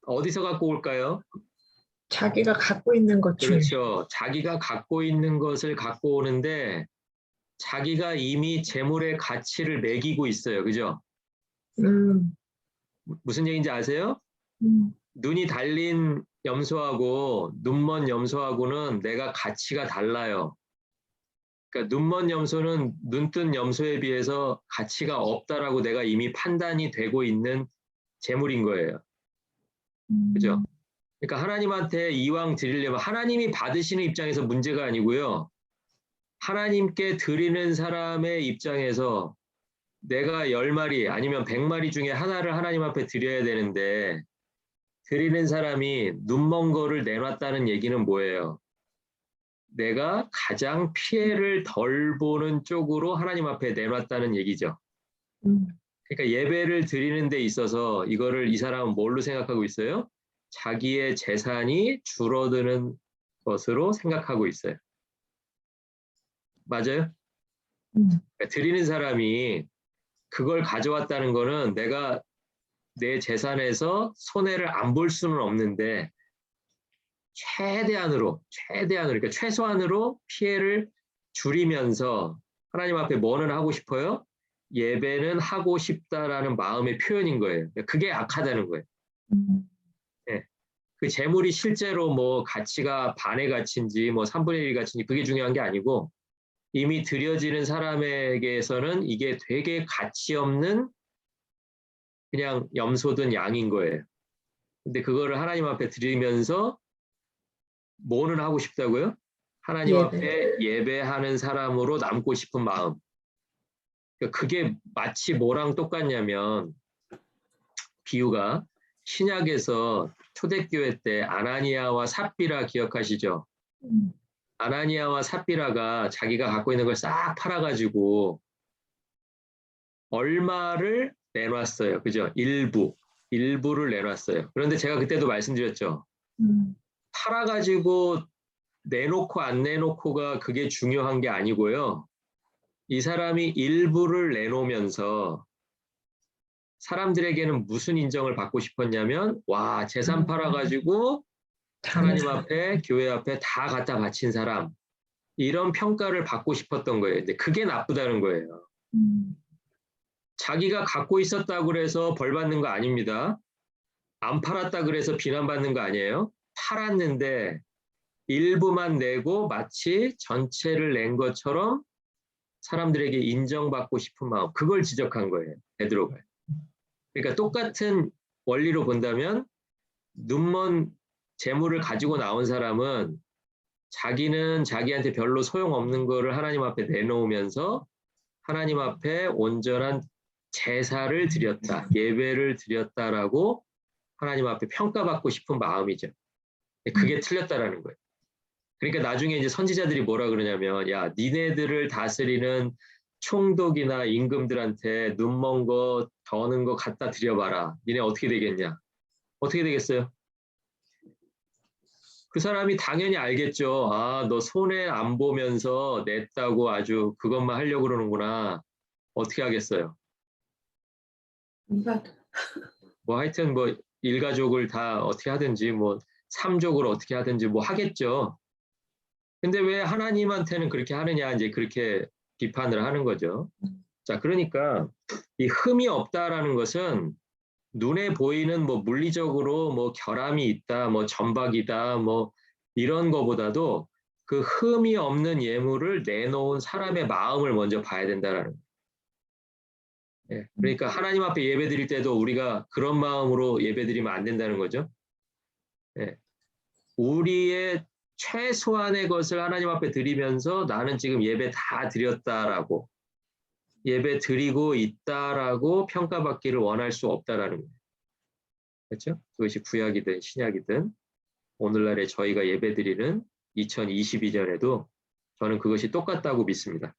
어디서 갖고 올까요? 자기가 갖고 있는 것 중에. 그렇죠. 자기가 갖고 있는 것을 갖고 오는데 자기가 이미 재물의 가치를 매기고 있어요. 그죠? 무슨 얘기인지 아세요? 눈이 달린 염소하고 눈먼 염소하고는 내가 가치가 달라요. 그러니까 눈먼 염소는 눈뜬 염소에 비해서 가치가 없다라고 내가 이미 판단이 되고 있는 재물인 거예요. 그죠? 그러니까 하나님한테 이왕 드리려면 하나님이 받으시는 입장에서 문제가 아니고요. 하나님께 드리는 사람의 입장에서 내가 10마리 아니면 100마리 중에 하나를 하나님 앞에 드려야 되는데 드리는 사람이 눈먼 거를 내놨다는 얘기는 뭐예요? 내가 가장 피해를 덜 보는 쪽으로 하나님 앞에 내놨다는 얘기죠. 그러니까 예배를 드리는 데 있어서 이거를 이 사람은 뭘로 생각하고 있어요? 자기의 재산이 줄어드는 것으로 생각하고 있어요. 맞아요? 그러니까 드리는 사람이 그걸 가져왔다는 거는 내가 내 재산에서 손해를 안 볼 수는 없는데 최대한으로 그러니까 최소한으로 피해를 줄이면서 하나님 앞에 뭐는 하고 싶어요? 예배는 하고 싶다라는 마음의 표현인 거예요. 그게 악하다는 거예요. 예. 그 재물이 실제로 뭐 가치가 반의 가치인지 뭐 3분의 1 가치인지 그게 중요한 게 아니고 이미 드려지는 사람에게서는 이게 되게 가치 없는 그냥 염소든 양인 거예요. 근데 그거를 하나님 앞에 드리면서 뭐는 하고 싶다고요? 하나님 예배. 앞에 예배하는 사람으로 남고 싶은 마음. 그러니까 그게 마치 뭐랑 똑같냐면 비유가 신약에서 초대교회 때 아나니아와 삽비라 기억하시죠? 아나니아와 삽비라가 자기가 갖고 있는 걸 싹 팔아가지고 얼마를 내놨어요. 그죠? 일부를 내놨어요. 그런데 제가 그때도 말씀드렸죠. 팔아가지고 내놓고 안 내놓고가 그게 중요한 게 아니고요. 이 사람이 일부를 내놓으면서 사람들에게는 무슨 인정을 받고 싶었냐면 와 재산 팔아가지고 하나님 앞에 교회 앞에 다 갖다 바친 사람 이런 평가를 받고 싶었던 거예요. 근데 그게 나쁘다는 거예요. 자기가 갖고 있었다고 그래서 벌 받는 거 아닙니다. 안 팔았다 그래서 비난받는 거 아니에요. 팔았는데 일부만 내고 마치 전체를 낸 것처럼 사람들에게 인정받고 싶은 마음 그걸 지적한 거예요. 베드로가. 그러니까 똑같은 원리로 본다면 눈먼 재물을 가지고 나온 사람은 자기는 자기한테 별로 소용없는 거를 하나님 앞에 내놓으면서 하나님 앞에 온전한 제사를 드렸다, 예배를 드렸다라고 하나님 앞에 평가받고 싶은 마음이죠. 그게 틀렸다라는 거예요. 그러니까 나중에 이제 선지자들이 뭐라 그러냐면 야, 니네들을 다스리는 총독이나 임금들한테 눈먼 거, 더는 거 갖다 드려봐라. 니네 어떻게 되겠냐? 어떻게 되겠어요? 그 사람이 당연히 알겠죠. 아, 너 손해 안 보면서 냈다고 아주 그것만 하려고 그러는구나. 어떻게 하겠어요? 뭐 하여튼 뭐 일가족을 다 어떻게 하든지 뭐 삼족을 어떻게 하든지 뭐 하겠죠. 근데 왜 하나님한테는 그렇게 하느냐 이제 그렇게 비판을 하는 거죠. 자, 그러니까 이 흠이 없다라는 것은 눈에 보이는 뭐 물리적으로 뭐 결함이 있다, 뭐 점박이다, 뭐 이런 거보다도 그 흠이 없는 예물을 내놓은 사람의 마음을 먼저 봐야 된다라는 거예요. 예, 그러니까 하나님 앞에 예배 드릴 때도 우리가 그런 마음으로 예배 드리면 안 된다는 거죠. 예, 우리의 최소한의 것을 하나님 앞에 드리면서 나는 지금 예배 다 드렸다라고 예배 드리고 있다라고 평가받기를 원할 수 없다라는 거예요. 그렇죠? 그것이 구약이든 신약이든 오늘날에 저희가 예배 드리는 2022년에도 저는 그것이 똑같다고 믿습니다.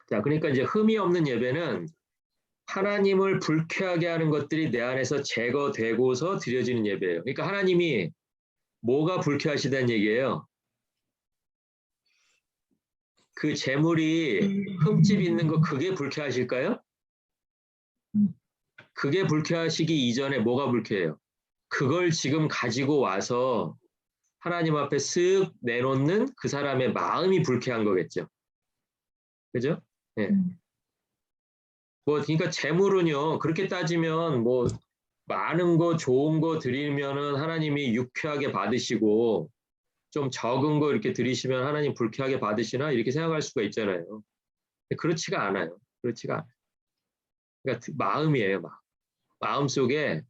자, 그러니까 이제 흠이 없는 예배는 하나님을 불쾌하게 하는 것들이 내 안에서 제거되고서 드려지는 예배예요. 그러니까 하나님이 뭐가 불쾌하시다는 얘기예요? 그 재물이 흠집 있는 거 그게 불쾌하실까요? 그게 불쾌하시기 이전에 뭐가 불쾌해요? 그걸 지금 가지고 와서 하나님 앞에 쓱 내놓는 그 사람의 마음이 불쾌한 거겠죠. 그죠? 예. 뭐, 그러니까 재물은요, 그렇게 따지면 뭐, 많은 거, 좋은 거 드리면은 하나님이 유쾌하게 받으시고, 좀 적은 거 이렇게 드리시면 하나님 불쾌하게 받으시나? 이렇게 생각할 수가 있잖아요. 그렇지가 않아요. 그렇지가 않아요. 그러니까 마음이에요, 마음 속에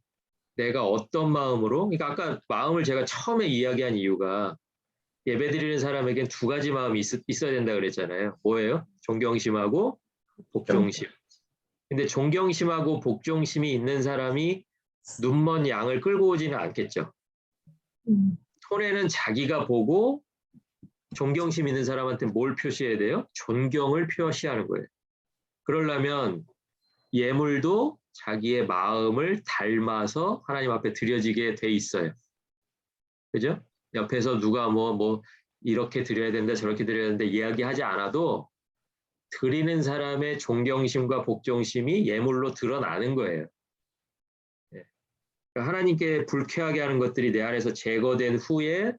내가 어떤 마음으로, 그러니까 아까 마음을 제가 처음에 이야기한 이유가 예배드리는 사람에겐 두 가지 마음이 있어야 된다 그랬잖아요. 뭐예요? 존경심하고 복종심. 근데 존경심하고 복종심이 있는 사람이 눈먼 양을 끌고 오지는 않겠죠. 손해는 자기가 보고 존경심 있는 사람한테 뭘 표시해야 돼요? 존경을 표시하는 거예요. 그러려면 예물도 자기의 마음을 닮아서 하나님 앞에 드려지게 돼 있어요. 그죠? 옆에서 누가 뭐 이렇게 드려야 된다 저렇게 드려야 된다 이야기하지 않아도 드리는 사람의 존경심과 복종심이 예물로 드러나는 거예요. 그러니까 하나님께 불쾌하게 하는 것들이 내 안에서 제거된 후에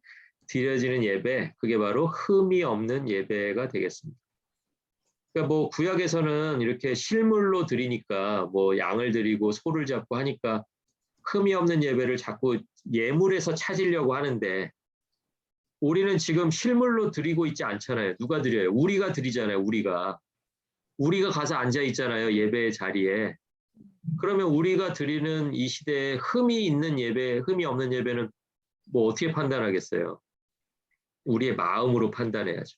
드려지는 예배, 그게 바로 흠이 없는 예배가 되겠습니다. 그러니까 뭐 구약에서는 이렇게 실물로 드리니까 뭐 양을 드리고 소를 잡고 하니까 흠이 없는 예배를 자꾸 예물에서 찾으려고 하는데 우리는 지금 실물로 드리고 있지 않잖아요. 누가 드려요? 우리가 드리잖아요. 우리가 가서 앉아 있잖아요. 예배의 자리에. 그러면 우리가 드리는 이 시대에 흠이 있는 예배, 흠이 없는 예배는 뭐 어떻게 판단하겠어요? 우리의 마음으로 판단해야죠.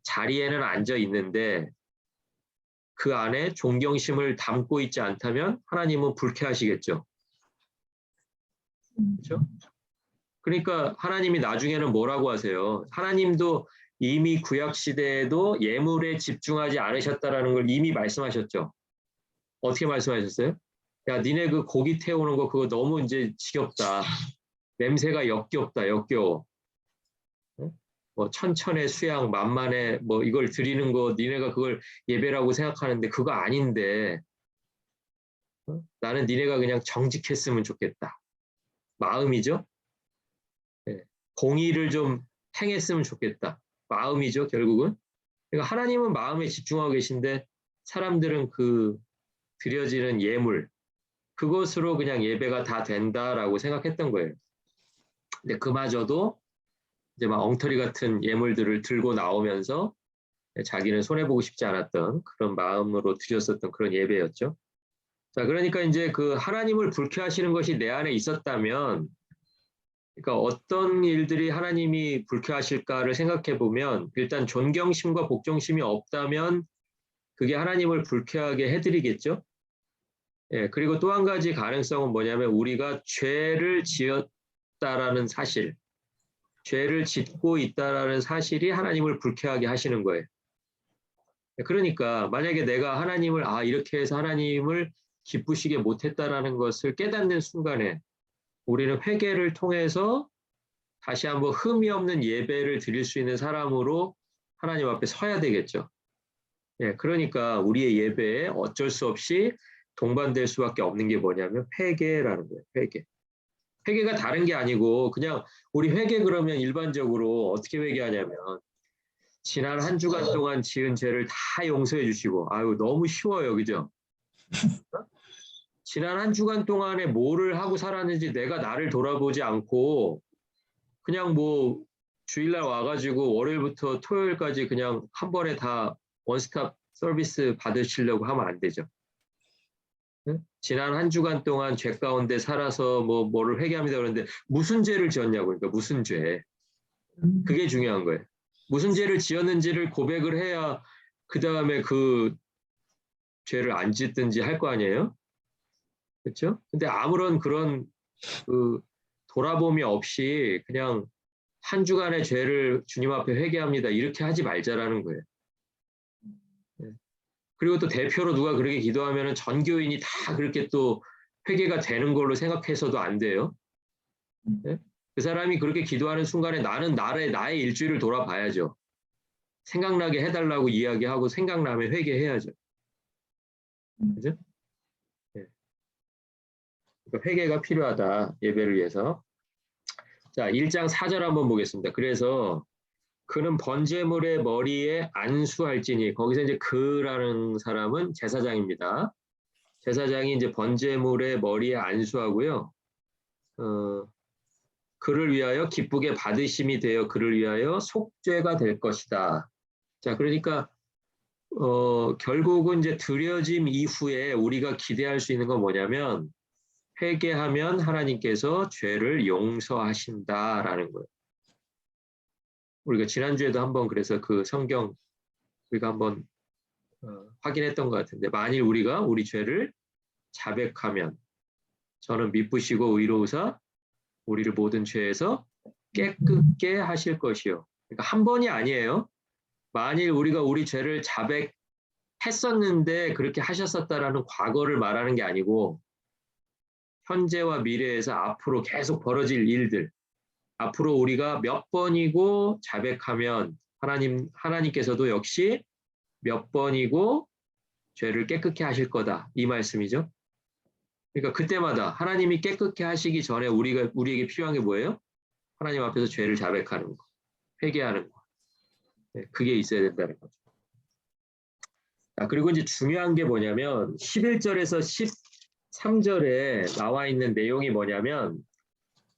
자리에는 앉아 있는데 그 안에 존경심을 담고 있지 않다면 하나님은 불쾌하시겠죠. 그렇죠? 그러니까 하나님이 나중에는 뭐라고 하세요? 하나님도 이미 구약 시대에도 예물에 집중하지 않으셨다라는 걸 이미 말씀하셨죠. 어떻게 말씀하셨어요? 야, 니네 그 고기 태우는 거 그거 너무 이제 지겹다. 냄새가 역겹다, 역겨워. 뭐 천천의 수양, 만만의 뭐 이걸 드리는 거 니네가 그걸 예배라고 생각하는데 그거 아닌데 나는 니네가 그냥 정직했으면 좋겠다. 마음이죠. 네. 공의를 좀 행했으면 좋겠다. 마음이죠, 결국은. 그러니까 하나님은 마음에 집중하고 계신데 사람들은 그 드려지는 예물, 그것으로 그냥 예배가 다 된다라고 생각했던 거예요. 근데 그마저도 이제 막 엉터리 같은 예물들을 들고 나오면서 자기는 손해보고 싶지 않았던 그런 마음으로 드렸었던 그런 예배였죠. 자, 그러니까 이제 그 하나님을 불쾌하시는 것이 내 안에 있었다면, 그러니까 어떤 일들이 하나님이 불쾌하실까를 생각해 보면 일단 존경심과 복종심이 없다면 그게 하나님을 불쾌하게 해드리겠죠. 예, 그리고 또 한 가지 가능성은 뭐냐면 우리가 죄를 지었다라는 사실, 죄를 짓고 있다라는 사실이 하나님을 불쾌하게 하시는 거예요. 그러니까 만약에 내가 하나님을 이렇게 해서 하나님을 기쁘시게 못했다라는 것을 깨닫는 순간에 우리는 회개를 통해서 다시 한번 흠이 없는 예배를 드릴 수 있는 사람으로 하나님 앞에 서야 되겠죠. 예, 그러니까 우리의 예배에 어쩔 수 없이 동반될 수밖에 없는 게 뭐냐면 회개라는 거예요. 회개. 회개가 다른 게 아니고 그냥 우리 회개 그러면 일반적으로 어떻게 회개하냐면 지난 한 주간 동안 지은 죄를 다 용서해 주시고 아유 너무 쉬워요. 그죠? 지난 한 주간 동안에 뭐를 하고 살았는지 내가 나를 돌아보지 않고 그냥 뭐 주일날 와가지고 월요일부터 토요일까지 그냥 한 번에 다 원스톱 서비스 받으시려고 하면 안 되죠. 응? 지난 한 주간 동안 죄 가운데 살아서 뭐를 회개합니다 그러는데 무슨 죄를 지었냐고. 그러니까 무슨 죄. 그게 중요한 거예요. 무슨 죄를 지었는지를 고백을 해야 그 다음에 그 죄를 안 짓든지 할 거 아니에요. 그렇죠? 근데 아무런 그런 그 돌아봄이 없이 그냥 한 주간의 죄를 주님 앞에 회개합니다. 이렇게 하지 말자라는 거예요. 그리고 또 대표로 누가 그렇게 기도하면 전 교인이 다 그렇게 또 회개가 되는 걸로 생각해서도 안 돼요. 네? 그 사람이 그렇게 기도하는 순간에 나는 나의 일주일을 돌아봐야죠. 생각나게 해달라고 이야기하고 생각나면 회개해야죠. 그죠? 네. 그러니까 회개가 필요하다. 예배를 위해서. 자, 1장 4절 한번 보겠습니다. 그래서 그는 번제물의 머리에 안수할지니 거기서 이제 그라는 사람은 제사장입니다. 제사장이 이제 번제물의 머리에 안수하고요. 그를 위하여 기쁘게 받으심이 되어 그를 위하여 속죄가 될 것이다. 자, 그러니까 결국은 이제 드려짐 이후에 우리가 기대할 수 있는 건 뭐냐면 회개하면 하나님께서 죄를 용서하신다라는 거예요. 우리가 지난주에도 한번 그래서 그 성경 우리가 한번 확인했던 것 같은데 만일 우리가 우리 죄를 자백하면 저는 미쁘시고 의로우사 우리를 모든 죄에서 깨끗게 하실 것이요. 그러니까 한 번이 아니에요. 만일 우리가 우리 죄를 했었는데 그렇게 하셨었다라는 과거를 말하는 게 아니고 현재와 미래에서 앞으로 계속 벌어질 일들, 앞으로 우리가 몇 번이고 자백하면 하나님께서도 역시 몇 번이고 죄를 깨끗게 하실 거다. 이 말씀이죠. 그러니까 그때마다 하나님이 깨끗게 하시기 전에 우리에게 필요한 게 뭐예요? 하나님 앞에서 죄를 자백하는 거, 회개하는 거. 네, 그게 있어야 된다는 거죠. 자, 그리고 이제 중요한 게 뭐냐면 11절에서 13절에 나와 있는 내용이 뭐냐면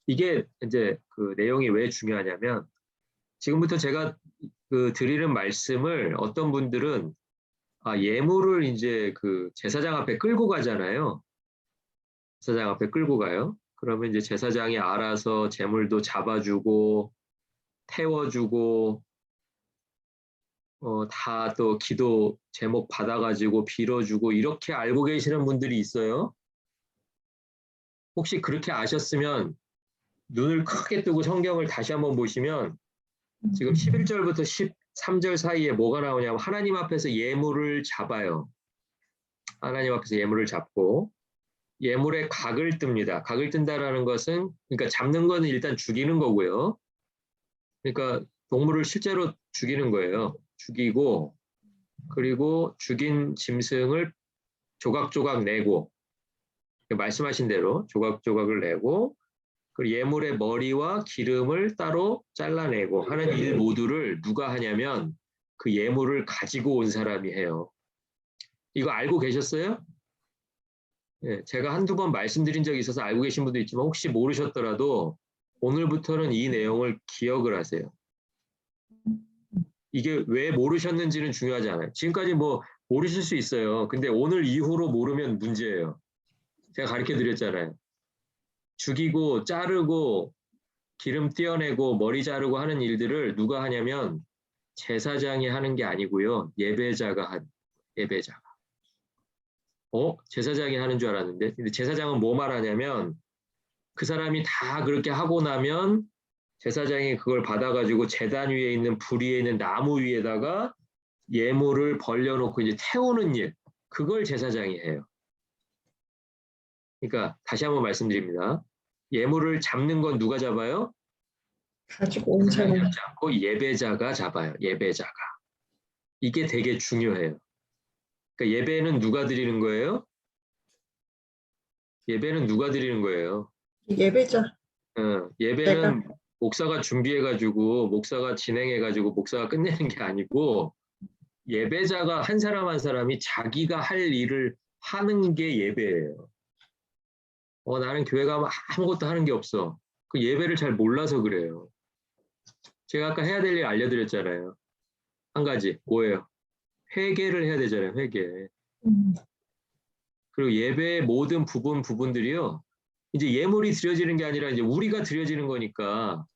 이게 이제 그 내용이 왜 중요하냐면 지금부터 제가 그 드리는 말씀을 어떤 분들은 예물을 이제 그 제사장 앞에 끌고 가잖아요. 제사장 앞에 끌고 가요. 그러면 이제 제사장이 알아서 제물도 잡아주고 태워주고 다 또 기도 제목 받아가지고 빌어주고 이렇게 알고 계시는 분들이 있어요. 혹시 그렇게 아셨으면 눈을 크게 뜨고 성경을 다시 한번 보시면 지금 11절부터 13절 사이에 뭐가 나오냐면 하나님 앞에서 예물을 잡아요. 하나님 앞에서 예물을 잡고 예물에 각을 뜹니다. 각을 뜬다라는 것은 그러니까 잡는 거는 일단 죽이는 거고요. 그러니까 동물을 실제로 죽이는 거예요. 죽이고 그리고 죽인 짐승을 조각조각 내고 말씀하신 대로 조각조각을 내고 그리고 예물의 머리와 기름을 따로 잘라내고 하는 일 모두를 누가 하냐면 그 예물을 가지고 온 사람이 해요. 이거 알고 계셨어요? 예, 제가 한두 번 말씀드린 적이 있어서 알고 계신 분도 있지만 혹시 모르셨더라도 오늘부터는 이 내용을 기억을 하세요. 이게 왜 모르셨는지는 중요하지 않아요. 지금까지 뭐 모르실 수 있어요. 근데 오늘 이후로 모르면 문제예요. 제가 가르쳐 드렸잖아요. 죽이고 자르고 기름 떼어내고 머리 자르고 하는 일들을 누가 하냐면 제사장이 하는 게 아니고요. 예배자가. 제사장이 하는 줄 알았는데 근데 제사장은 뭐 말하냐면 그 사람이 다 그렇게 하고 나면 제사장이 그걸 받아가지고 제단 위에 있는 불 위에 있는 나무 위에다가 예물을 벌려놓고 이제 태우는 일 그걸 제사장이 해요. 그러니까 다시 한번 말씀드립니다. 예물을 잡는 건 누가 잡아요? 가지고 온 제사장이 사람. 잡지 않고 예배자가 잡아요. 예배자가. 이게 되게 중요해요. 그러니까 예배는 누가 드리는 거예요? 예배는 누가 드리는 거예요? 예배자. 내가. 예배는 목사가 준비해가지고 목사가 진행해가지고 목사가 끝내는 게 아니고 예배자가 한 사람 한 사람이 자기가 할 일을 하는 게 예배예요. 나는 교회 가면 아무것도 하는 게 없어. 그 예배를 잘 몰라서 그래요. 제가 아까 해야 될 일 알려드렸잖아요. 한 가지 뭐예요? 회개를 해야 되잖아요. 회개. 그리고 예배의 모든 부분들이요. 이제 예물이 드려지는 게 아니라 이제 우리가 드려지는 거니까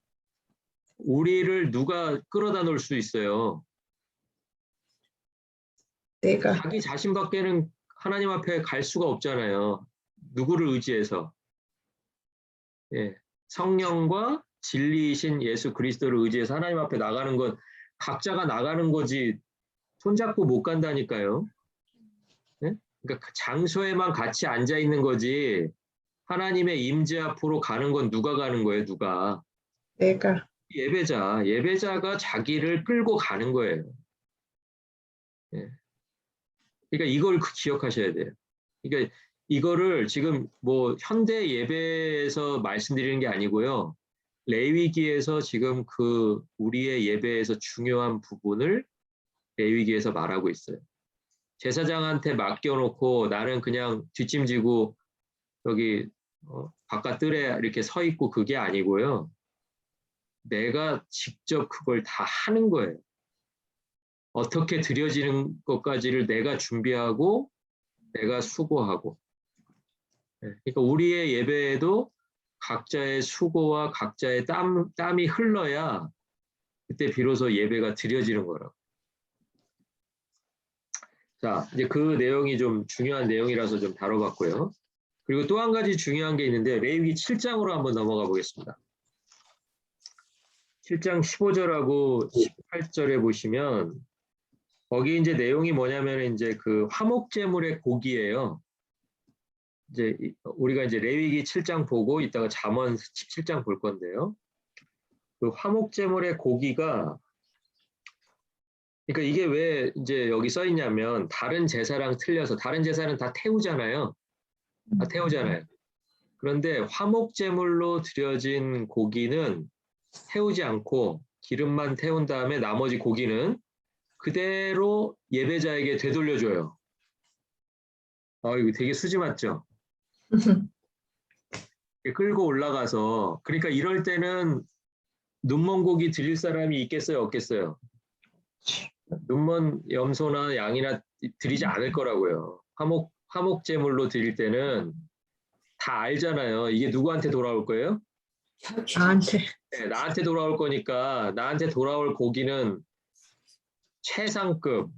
우리를 누가 끌어다 놓을 수 있어요. 내가. 자기 자신밖에는 하나님 앞에 갈 수가 없잖아요. 누구를 의지해서. 예. 성령과 진리이신 예수 그리스도를 의지해서 하나님 앞에 나가는 건 각자가 나가는 거지 손잡고 못 간다니까요. 예? 그러니까 그 장소에만 같이 앉아 있는 거지 하나님의 임재 앞으로 가는 건 누가 가는 거예요? 누가? 내가. 예배자가 자기를 끌고 가는 거예요. 예. 그러니까 이걸 기억하셔야 돼요. 그러니까 이거를 지금 뭐 현대 예배에서 말씀드리는 게 아니고요. 레위기에서 지금 그 우리의 예배에서 중요한 부분을 레위기에서 말하고 있어요. 제사장한테 맡겨놓고 나는 그냥 뒷짐지고 여기 바깥 뜰에 이렇게 서 있고 그게 아니고요. 내가 직접 그걸 다 하는 거예요. 어떻게 드려지는 것까지를 내가 준비하고 내가 수고하고. 그러니까 우리의 예배에도 각자의 수고와 각자의 땀이 흘러야 그때 비로소 예배가 드려지는 거라고. 자, 이제 그 내용이 좀 중요한 내용이라서 좀 다뤄봤고요. 그리고 또 한 가지 중요한 게 있는데 레위기 7장으로 한번 넘어가 보겠습니다. 7장 15절하고 18절에 보시면 거기 이제 내용이 뭐냐면 이제 그 화목제물의 고기예요. 이제 우리가 이제 레위기 7장 보고 이따가 잠언 17장 볼 건데요. 그 화목제물의 고기가 그러니까 이게 왜 이제 여기 써 있냐면 다른 제사랑 틀려서 다른 제사는 다 태우잖아요. 다 태우잖아요. 그런데 화목제물로 드려진 고기는 태우지 않고 기름만 태운 다음에 나머지 고기는 그대로 예배자에게 되돌려줘요. 이거 되게 수지 맞죠? 끌고 올라가서 그러니까 이럴 때는 눈먼 고기 드릴 사람이 있겠어요, 없겠어요? 눈먼 염소나 양이나 드리지 않을 거라고요. 화목제물로 드릴 때는 다 알잖아요. 이게 누구한테 돌아올 거예요? 나한테. 네, 나한테 돌아올 거니까 나한테 돌아올 고기는 최상급,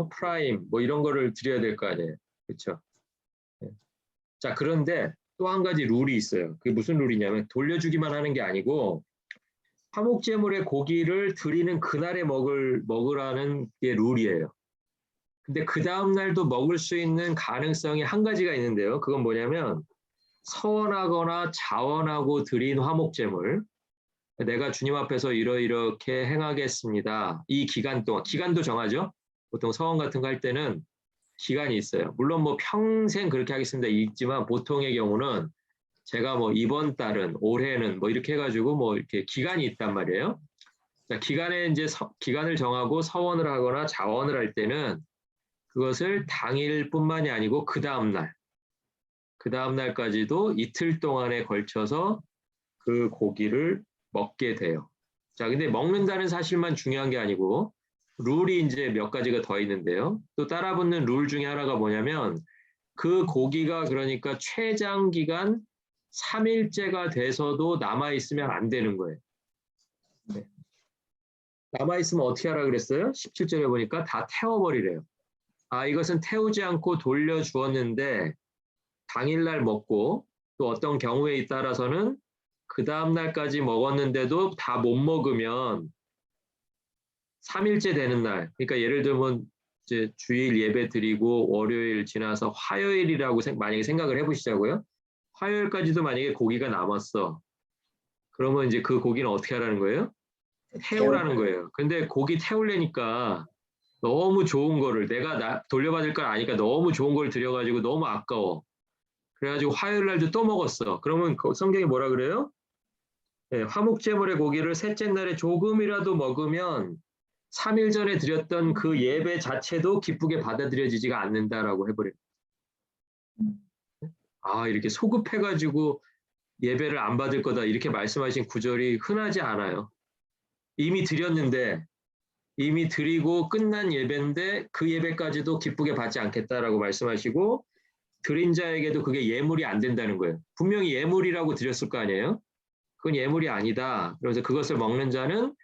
프라임, 이런 거를 드려야 될 거 아니에요. 그렇죠? 네. 자, 그런데 또 한 가지 룰이 있어요. 그게 무슨 룰이냐면 돌려주기만 하는 게 아니고 화목제물의 고기를 드리는 그날에 먹으라는 게 룰이에요. 근데 그 다음 날도 먹을 수 있는 가능성이 한 가지가 있는데요. 그건 뭐냐면 서원하거나 자원하고 드린 화목제물. 내가 주님 앞에서 이렇게 행하겠습니다. 이 기간 동안, 기간도 정하죠. 보통 서원 같은 거 할 때는 기간이 있어요. 물론 뭐 평생 그렇게 하겠습니다. 있지만 보통의 경우는 제가 뭐 이번 달은 올해는 뭐 이렇게 해가지고 뭐 이렇게 기간이 있단 말이에요. 자, 기간에 이제 기간을 정하고 서원을 하거나 자원을 할 때는 그것을 당일뿐만이 아니고 그 다음 날까지도 이틀 동안에 걸쳐서 그 고기를 먹게 돼요. 자, 근데 먹는다는 사실만 중요한 게 아니고 룰이 이제 몇 가지가 더 있는데요. 또 따라붙는 룰 중에 하나가 뭐냐면 그 고기가 그러니까 최장 기간 3일째가 돼서도 남아있으면 안 되는 거예요. 네. 남아있으면 어떻게 하라 그랬어요? 17절에 보니까 다 태워버리래요. 이것은 태우지 않고 돌려주었는데 당일날 먹고 또 어떤 경우에 따라서는 그 다음날까지 먹었는데도 다 못 먹으면 3일째 되는 날, 그러니까 예를 들면 이제 주일 예배 드리고 월요일 지나서 화요일이라고 만약에 생각을 해보시자고요. 화요일까지도 만약에 고기가 남았어. 그러면 이제 그 고기는 어떻게 하라는 거예요? 태우라는 거예요. 근데 고기 태우려니까 너무 좋은 거를 내가 돌려받을 걸 아니까 너무 좋은 걸 드려가지고 너무 아까워. 그래가지고 화요일 날도 또 먹었어. 그러면 성경이 뭐라 그래요? 네, 화목제물의 고기를 셋째 날에 조금이라도 먹으면 3일 전에 드렸던 그 예배 자체도 기쁘게 받아들여지지가 않는다라고 해버려요. 이렇게 소급해가지고 예배를 안 받을 거다 이렇게 말씀하신 구절이 흔하지 않아요. 이미 드렸는데 이미 드리고 끝난 예배인데 그 예배까지도 기쁘게 받지 않겠다라고 말씀하시고 드린 자에게도 그게 예물이 안 된다는 거예요. 분명히 예물이라고 드렸을 거 아니에요? 그건 예물이 아니다. 그래서 그것을 먹는 자는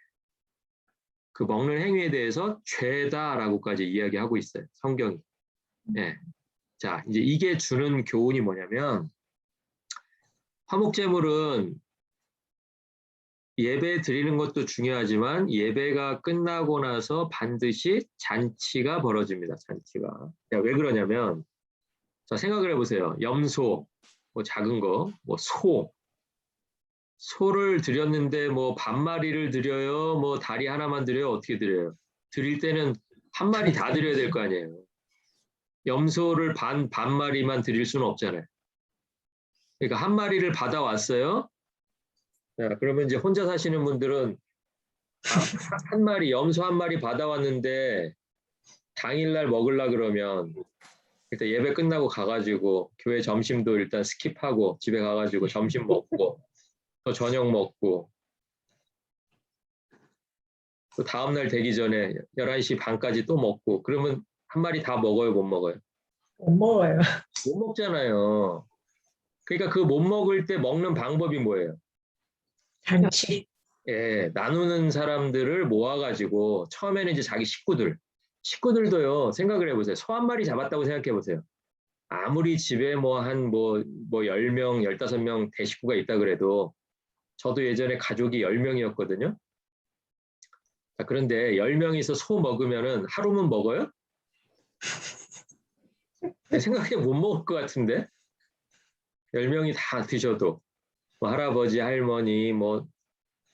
그 먹는 행위에 대해서 죄다라고까지 이야기하고 있어요. 성경이. 네. 자, 이제 이게 주는 교훈이 뭐냐면 화목제물은 예배 드리는 것도 중요하지만 예배가 끝나고 나서 반드시 잔치가 벌어집니다. 잔치가. 왜 그러냐면 자, 생각을 해보세요. 염소, 뭐 작은 거, 뭐 소를 드렸는데 뭐 반마리를 드려요, 뭐 다리 하나만 드려요, 어떻게 드려요? 드릴 때는 한 마리 다 드려야 될 거 아니에요. 염소를 반마리만 드릴 수는 없잖아요. 그러니까 한 마리를 받아왔어요. 자, 그러면 이제 혼자 사시는 분들은 한 마리, 염소 한 마리 받아왔는데 당일날 먹으려 그러면 일단 예배 끝나고 가가지고 교회 점심도 일단 스킵하고 집에 가가지고 점심 먹고 또 저녁 먹고 또 다음날 되기 전에 11시 반까지 또 먹고 그러면 한 마리 다 먹어요, 못 먹어요? 못 먹어요. 못 먹잖아요. 그러니까 그 못 먹을 때 먹는 방법이 뭐예요? 잔치. 예, 나누는 사람들을 모아가지고 처음에는 이제 자기 식구들도요, 생각을 해보세요. 소 한 마리 잡았다고 생각해보세요. 아무리 집에 한 10명, 15명 대식구가 있다 그래도 저도 예전에 가족이 10명이었거든요. 자, 그런데 10명이서 소 먹으면은 하루면 먹어요? 내 생각에 못 먹을 것 같은데. 10명이 다 드셔도 뭐 할아버지, 할머니, 뭐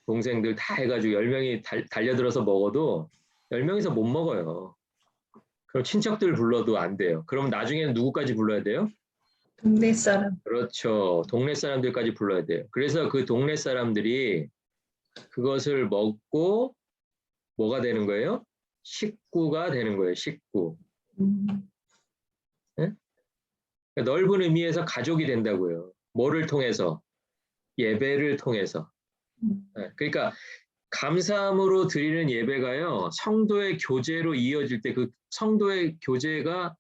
동생들 다 해가지고 10명이 달려들어서 먹어도 10명이서 못 먹어요. 그럼 친척들 불러도 안 돼요. 그럼 나중에는 누구까지 불러야 돼요? 동네 사람. 그렇죠. 동네 사람들까지 불러야 돼요. 그래서 그 동네 사람들이 그것을 먹고 뭐가 되는 거예요? 식구가 되는 거예요. 식구. 음, 네? 그러니까 넓은 의미에서 가족이 된다고요. 뭐를 통해서? 예배를 통해서. 네. 그러니까 감사함으로 드리는 예배가요, 성도의 교제로 이어질 때 그 성도의 교제가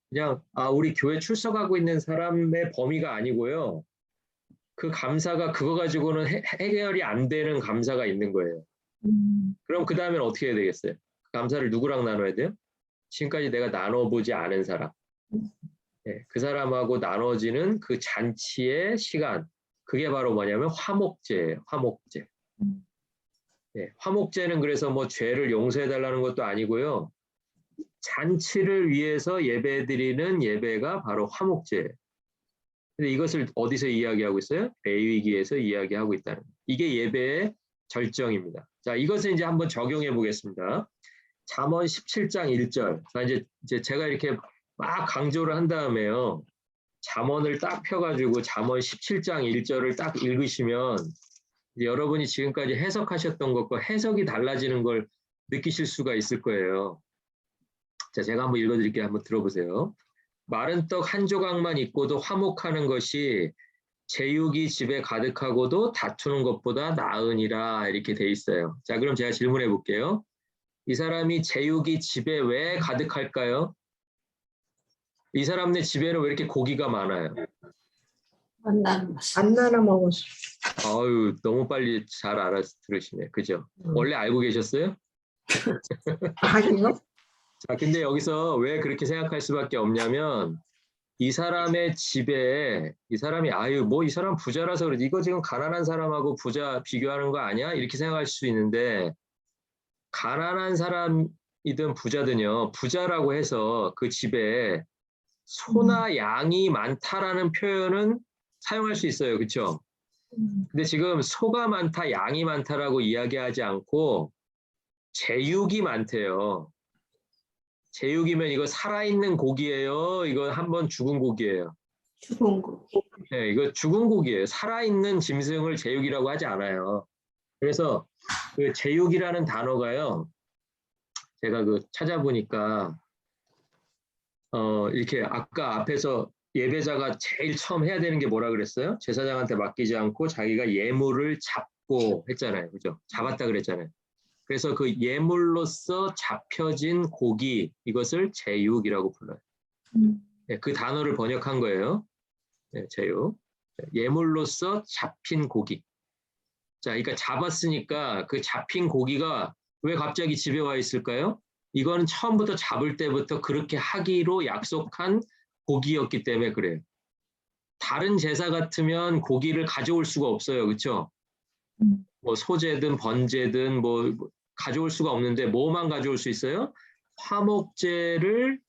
그냥, 우리 교회 출석하고 있는 사람의 범위가 아니고요. 그 감사가 그거 가지고는 해결이 안 되는 감사가 있는 거예요. 그럼 그 다음엔 어떻게 해야 되겠어요? 그 감사를 누구랑 나눠야 돼요? 지금까지 내가 나눠보지 않은 사람. 네, 그 사람하고 나눠지는 그 잔치의 시간. 그게 바로 뭐냐면 화목제예요. 화목제. 네, 화목제는 그래서 뭐 죄를 용서해달라는 것도 아니고요. 잔치를 위해서 예배드리는 예배가 바로 화목제예요. 근데 이것을 어디서 이야기하고 있어요? 레위기에서 이야기하고 있다는 거예요. 이게 예배의 절정입니다. 자, 이것을 이제 한번 적용해 보겠습니다. 잠언 17장 1절. 자, 이제 제가 이렇게 막 강조를 한 다음에요. 잠언을 딱 펴가지고 잠언 17장 1절을 딱 읽으시면 여러분이 지금까지 해석하셨던 것과 해석이 달라지는 걸 느끼실 수가 있을 거예요. 자, 제가 한번 읽어드릴게요. 한번 들어보세요. 마른 떡 한 조각만 있고도 화목하는 것이 제육이 집에 가득하고도 다투는 것보다 나으니라 이렇게 돼 있어요. 자, 그럼 제가 질문해 볼게요. 이 사람이 제육이 집에 왜 가득할까요? 이 사람네 집에는 왜 이렇게 고기가 많아요? 안 나눠 먹었어. 아유, 너무 빨리 잘 알아서 들으시네. 그죠? 원래 알고 계셨어요? 아니요? 자, 근데 여기서 왜 그렇게 생각할 수밖에 없냐면 이 사람의 집에 이 사람이 뭐 이 사람 부자라서 그러지 이거 지금 가난한 사람하고 부자 비교하는 거 아니야? 이렇게 생각할 수 있는데 가난한 사람이든 부자든요. 부자라고 해서 그 집에 소나 양이 많다라는 표현은 사용할 수 있어요. 그렇죠? 근데 지금 소가 많다, 양이 많다라고 이야기하지 않고 제육이 많대요. 제육이면 이거 살아있는 고기예요? 이거 한번 죽은 고기예요? 죽은 거. 네, 이거 죽은 고기예요. 살아있는 짐승을 제육이라고 하지 않아요. 그래서 그 제육이라는 단어가요. 제가 그 찾아보니까 이렇게 아까 앞에서 예배자가 제일 처음 해야 되는 게 뭐라 그랬어요? 제사장한테 맡기지 않고 자기가 예물을 잡고 했잖아요. 그죠? 잡았다 그랬잖아요. 그래서 그 예물로서 잡혀진 고기, 이것을 제육이라고 불러요. 네, 그 단어를 번역한 거예요. 네, 제육. 예물로서 잡힌 고기. 자, 그러니까 잡았으니까 그 잡힌 고기가 왜 갑자기 집에 와 있을까요? 이거는 처음부터 잡을 때부터 그렇게 하기로 약속한 고기였기 때문에 그래요. 다른 제사 같으면 고기를 가져올 수가 없어요. 그렇죠? 뭐 소제든 번제든 뭐 가져올 수가 없는데 뭐만 가져올 수 있어요? 화목제를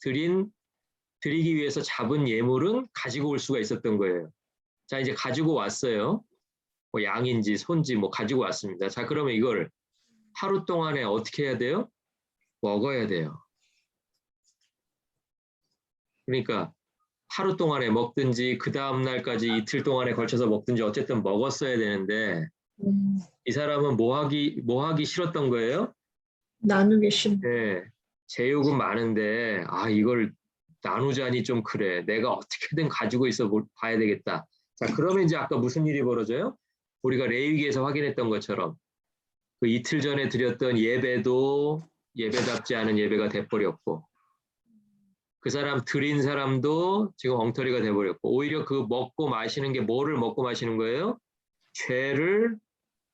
드리기 위해서 잡은 예물은 가지고 올 수가 있었던 거예요. 자, 이제 가지고 왔어요. 뭐 양인지 손지 뭐 가지고 왔습니다. 자, 그러면 이걸 하루 동안에 어떻게 해야 돼요? 먹어야 돼요. 그러니까 하루 동안에 먹든지 그 다음 날까지 이틀 동안에 걸쳐서 먹든지 어쨌든 먹었어야 되는데 이 사람은 뭐 하기 싫었던 거예요? 나누기 싫어. 네, 제육은 많은데 이걸 나누자니 좀 그래. 내가 어떻게든 가지고 있어 봐야 되겠다. 자, 그러면 이제 아까 무슨 일이 벌어져요? 우리가 레위기에서 확인했던 것처럼 그 이틀 전에 드렸던 예배도 예배답지 않은 예배가 돼버렸고 그 사람 드린 사람도 지금 엉터리가 돼버렸고 오히려 그 먹고 마시는 게 뭐를 먹고 마시는 거예요? 죄를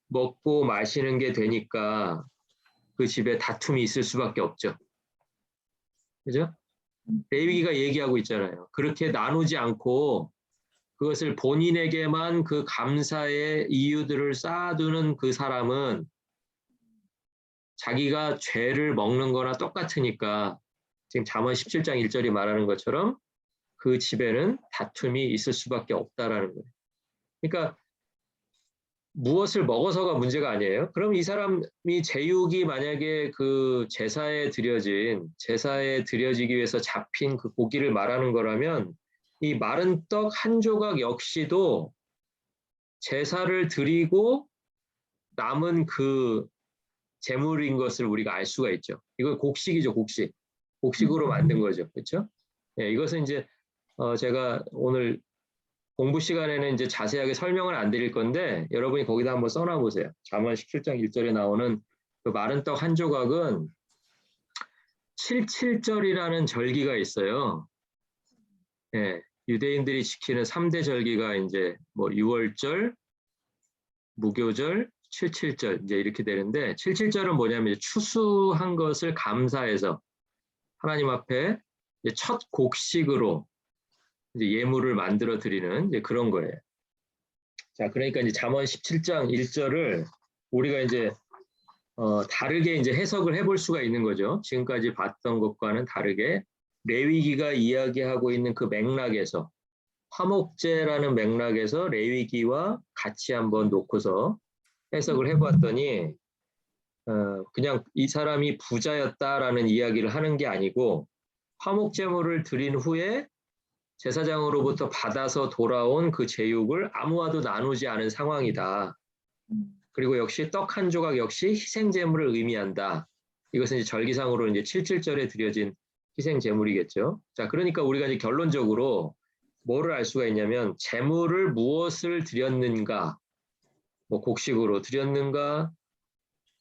먹고 마시는 게 되니까 그 집에 다툼이 있을 수밖에 없죠. 그죠? 레위기가 얘기하고 있잖아요. 그렇게 나누지 않고 그것을 본인에게만 그 감사의 이유들을 쌓아두는 그 사람은 자기가 죄를 먹는 거나 똑같으니까 지금 잠언 17장 1절이 말하는 것처럼 그 집에는 다툼이 있을 수밖에 없다라는 거예요. 그러니까 무엇을 먹어서가 문제가 아니에요. 그럼 이 사람이 제육이 만약에 그 제사에 드려지기 위해서 잡힌 그 고기를 말하는 거라면 이 마른 떡 한 조각 역시도 제사를 드리고 남은 그 제물인 것을 우리가 알 수가 있죠. 이거 곡식이죠, 곡식. 곡식으로 만든 거죠. 그렇죠? 예, 이것은 이제 제가 오늘 공부 시간에는 이제 자세하게 설명을 안 드릴 건데 여러분이 거기다 한번 써놔 보세요. 잠언 17장 1절에 나오는 그 마른 떡 한 조각은 77절이라는 절기가 있어요. 예, 유대인들이 지키는 3대 절기가 이제 뭐 유월절, 무교절, 77절 이제 이렇게 되는데 77절은 뭐냐면 추수한 것을 감사해서 하나님 앞에 이제 첫 곡식으로 이제 예물을 만들어 드리는 이제 그런 거예요. 자, 그러니까 이제 잠언 17장 1절을 우리가 이제 다르게 이제 해석을 해볼 수가 있는 거죠. 지금까지 봤던 것과는 다르게 레위기가 이야기하고 있는 그 맥락에서 화목제라는 맥락에서 레위기와 같이 한번 놓고서 해석을 해봤더니 그냥 이 사람이 부자였다라는 이야기를 하는 게 아니고 화목제물을 드린 후에 제사장으로부터 받아서 돌아온 그 제육을 아무와도 나누지 않은 상황이다. 그리고 역시 떡 한 조각 역시 희생제물을 의미한다. 이것은 이제 절기상으로 이제 77절에 드려진 희생제물이겠죠. 자, 그러니까 우리가 이제 결론적으로 뭐를 알 수가 있냐면 제물을 무엇을 드렸는가, 뭐 곡식으로 드렸는가,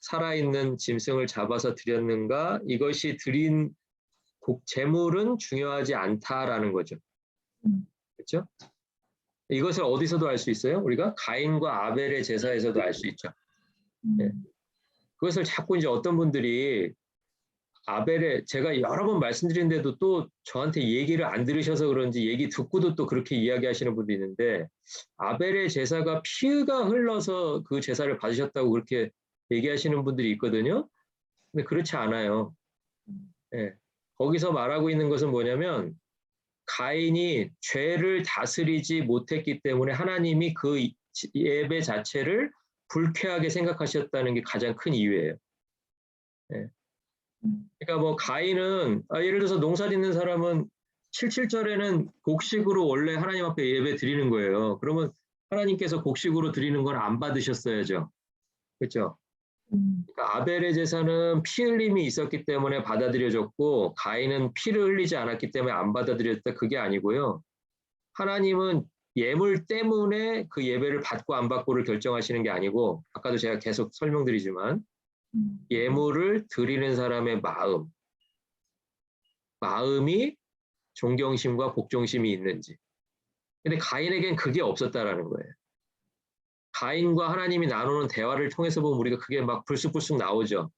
살아있는 짐승을 잡아서 드렸는가, 이것이 드린 제물은 중요하지 않다라는 거죠. 그렇죠? 이것을 어디서도 알 수 있어요? 우리가 가인과 아벨의 제사에서도 알 수 있죠. 네. 그것을 자꾸 이제 어떤 분들이 제가 여러 번 말씀드린데도 또 저한테 얘기를 안 들으셔서 그런지 얘기 듣고도 또 그렇게 이야기하시는 분도 있는데 아벨의 제사가 피가 흘러서 그 제사를 받으셨다고 그렇게 얘기하시는 분들이 있거든요. 근데 그렇지 않아요. 네. 거기서 말하고 있는 것은 뭐냐면 가인이 죄를 다스리지 못했기 때문에 하나님이 그 예배 자체를 불쾌하게 생각하셨다는 게 가장 큰 이유예요. 네. 그러니까 뭐 가인은 예를 들어서 농사 짓는 사람은 77절에는 곡식으로 원래 하나님 앞에 예배 드리는 거예요. 그러면 하나님께서 곡식으로 드리는 건 안 받으셨어야죠. 그렇죠? 그러니까 아벨의 제사는 피 흘림이 있었기 때문에 받아들여졌고 가인은 피를 흘리지 않았기 때문에 안 받아들여졌다. 그게 아니고요. 하나님은 예물 때문에 그 예배를 받고 안 받고를 결정하시는 게 아니고 아까도 제가 계속 설명드리지만 예물을 드리는 사람의 마음이 존경심과 복종심이 있는지. 근데 가인에겐 그게 없었다라는 거예요. 가인과 하나님이 나누는 대화를 통해서 보면 우리가 그게 막 불쑥불쑥 나오죠.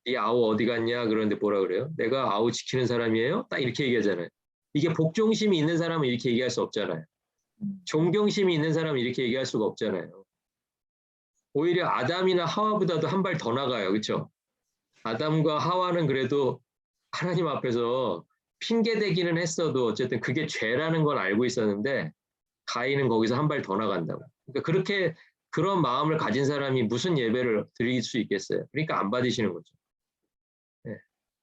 이 아우 어디 갔냐 그러는데 뭐라 그래요? 내가 아우 지키는 사람이에요? 딱 이렇게 얘기하잖아요. 이게 복종심이 있는 사람은 이렇게 얘기할 수 없잖아요. 존경심이 있는 사람은 이렇게 얘기할 수가 없잖아요. 오히려 아담이나 하와보다도 한 발 더 나가요. 그렇죠? 아담과 하와는 그래도 하나님 앞에서 핑계대기는 했어도 어쨌든 그게 죄라는 걸 알고 있었는데 가인은 거기서 한 발 더 나간다고. 그러니까 그렇게 그런 마음을 가진 사람이 무슨 예배를 드릴 수 있겠어요? 그러니까 안 받으시는 거죠. 네.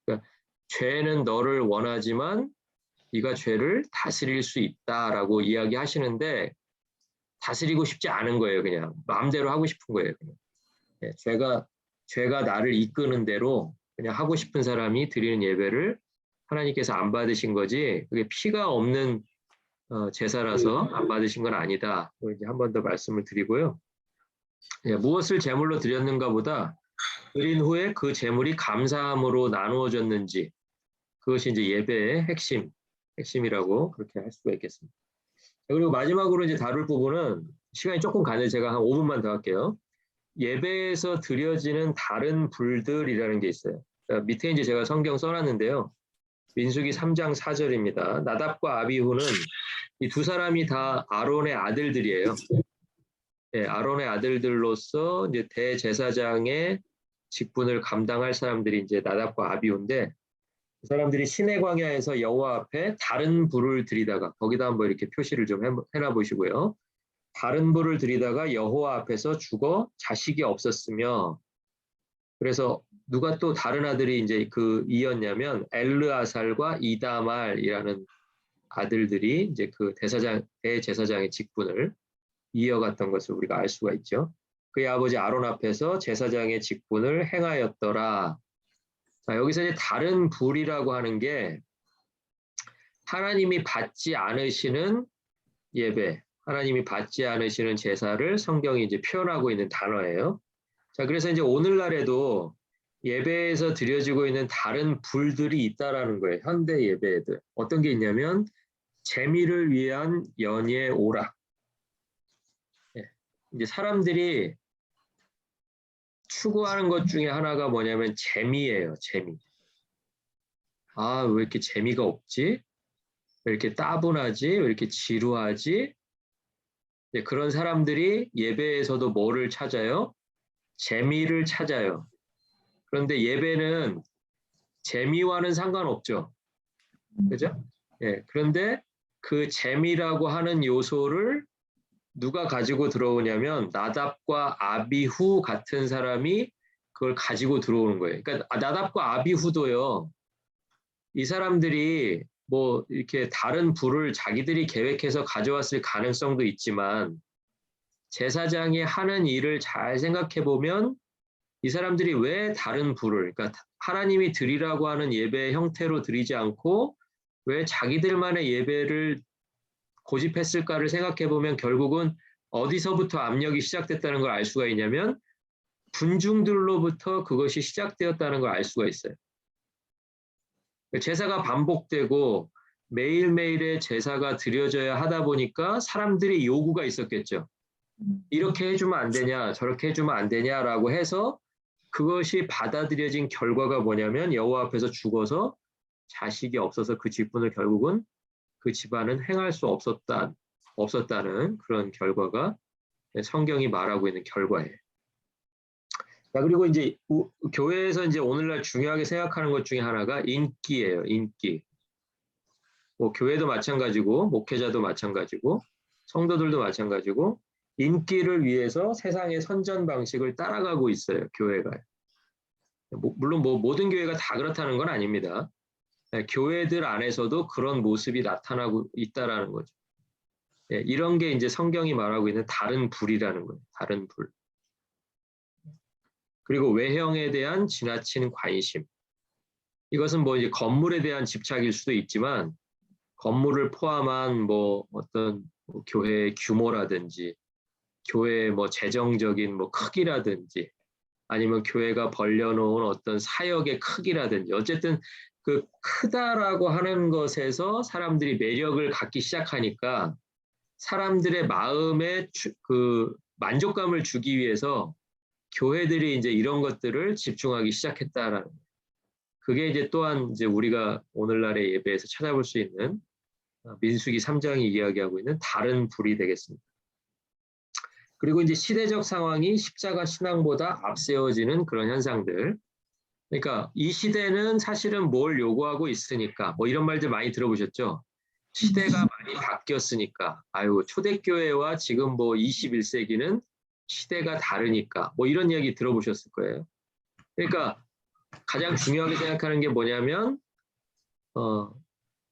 그러니까 죄는 너를 원하지만 네가 죄를 다스릴 수 있다라고 이야기하시는데 다스리고 싶지 않은 거예요. 그냥 마음대로 하고 싶은 거예요. 그냥. 네. 죄가 나를 이끄는 대로 그냥 하고 싶은 사람이 드리는 예배를 하나님께서 안 받으신 거지 그게 피가 없는 제사라서 안 받으신 건 아니다. 이제 한 번 더 말씀을 드리고요. 예, 무엇을 제물로 드렸는가 보다 드린 후에 그 제물이 감사함으로 나누어졌는지 그것이 이제 예배의 핵심이라고 그렇게 할 수가 있겠습니다. 그리고 마지막으로 이제 다룰 부분은 시간이 조금 가는데 제가 한 5분만 더 할게요. 예배에서 드려지는 다른 불들이라는 게 있어요. 그러니까 밑에 이제 제가 성경 써놨는데요. 민수기 3장 4절입니다. 나답과 아비후는 이 두 사람이 다 아론의 아들들이에요. 네, 아론의 아들들로서 이제 대제사장의 직분을 감당할 사람들이 이제 나답과 아비후인데 그 사람들이 시내 광야에서 여호와 앞에 다른 불을 들이다가 거기다 한번 이렇게 표시를 좀 해놔 보시고요. 다른 불을 들이다가 여호와 앞에서 죽어 자식이 없었으며 그래서 누가 또 다른 아들이 이제 그 이었냐면 엘르아살과 이다말이라는 아들들이 이제 그 대제사장의 직분을 이어갔던 것을 우리가 알 수가 있죠. 그의 아버지 아론 앞에서 제사장의 직분을 행하였더라. 자, 여기서 이제 다른 불이라고 하는 게 하나님이 받지 않으시는 예배, 하나님이 받지 않으시는 제사를 성경이 이제 표현하고 있는 단어예요. 자, 그래서 이제 오늘날에도 예배에서 드려지고 있는 다른 불들이 있다라는 거예요. 현대 예배들. 어떤 게 있냐면 재미를 위한 연예 오락. 예. 이제 사람들이 추구하는 것 중에 하나가 뭐냐면 재미예요. 재미. 아, 왜 이렇게 재미가 없지? 왜 이렇게 따분하지? 왜 이렇게 지루하지? 네, 그런 사람들이 예배에서도 뭐를 찾아요? 재미를 찾아요. 그런데 예배는 재미와는 상관없죠. 그죠? 예, 그런데 그 재미라고 하는 요소를 누가 가지고 들어오냐면 나답과 아비후 같은 사람이 그걸 가지고 들어오는 거예요. 그러니까 나답과 아비후도요. 이 사람들이 뭐 이렇게 다른 불을 자기들이 계획해서 가져왔을 가능성도 있지만 제사장이 하는 일을 잘 생각해 보면 이 사람들이 왜 다른 불을, 그러니까 하나님이 드리라고 하는 예배 형태로 드리지 않고 왜 자기들만의 예배를 고집했을까를 생각해 보면 결국은 어디서부터 압력이 시작됐다는 걸 알 수가 있냐면 군중들로부터 그것이 시작되었다는 걸 알 수가 있어요. 제사가 반복되고 매일매일의 제사가 드려져야 하다 보니까 사람들이 요구가 있었겠죠. 이렇게 해주면 안 되냐, 저렇게 해주면 안 되냐라고 해서 그것이 받아들여진 결과가 뭐냐면 여호와 앞에서 죽어서 자식이 없어서 그 직분을 결국은 그 집안은 행할 수 없었다는 그런 결과가 성경이 말하고 있는 결과예요. 자, 그리고 이제 교회에서 이제 오늘날 중요하게 생각하는 것 중에 하나가 인기예요, 인기. 뭐 교회도 마찬가지고, 목회자도 마찬가지고, 성도들도 마찬가지고, 인기를 위해서 세상의 선전 방식을 따라가고 있어요, 교회가. 물론 뭐 모든 교회가 다 그렇다는 건 아닙니다. 교회들 안에서도 그런 모습이 나타나고 있다라는 거죠. 이런 게 이제 성경이 말하고 있는 다른 불이라는 거예요. 다른 불. 그리고 외형에 대한 지나친 관심. 이것은 뭐 이제 건물에 대한 집착일 수도 있지만 건물을 포함한 뭐 어떤 뭐 교회의 규모라든지 교회의 뭐 재정적인 뭐 크기라든지 아니면 교회가 벌려놓은 어떤 사역의 크기라든지 어쨌든 그 크다라고 하는 것에서 사람들이 매력을 갖기 시작하니까 사람들의 마음에 그 만족감을 주기 위해서 교회들이 이제 이런 것들을 집중하기 시작했다라는 거예요. 그게 이제 또한 이제 우리가 오늘날의 예배에서 찾아볼 수 있는 민수기 3장이 이야기하고 있는 다른 불이 되겠습니다. 그리고 이제 시대적 상황이 십자가 신앙보다 앞세워지는 그런 현상들. 그러니까 이 시대는 사실은 뭘 요구하고 있으니까 뭐 이런 말들 많이 들어보셨죠? 시대가 많이 바뀌었으니까 아유 초대교회와 지금 뭐 21세기는 시대가 다르니까 뭐 이런 이야기 들어보셨을 거예요. 그러니까 가장 중요하게 생각하는 게 뭐냐면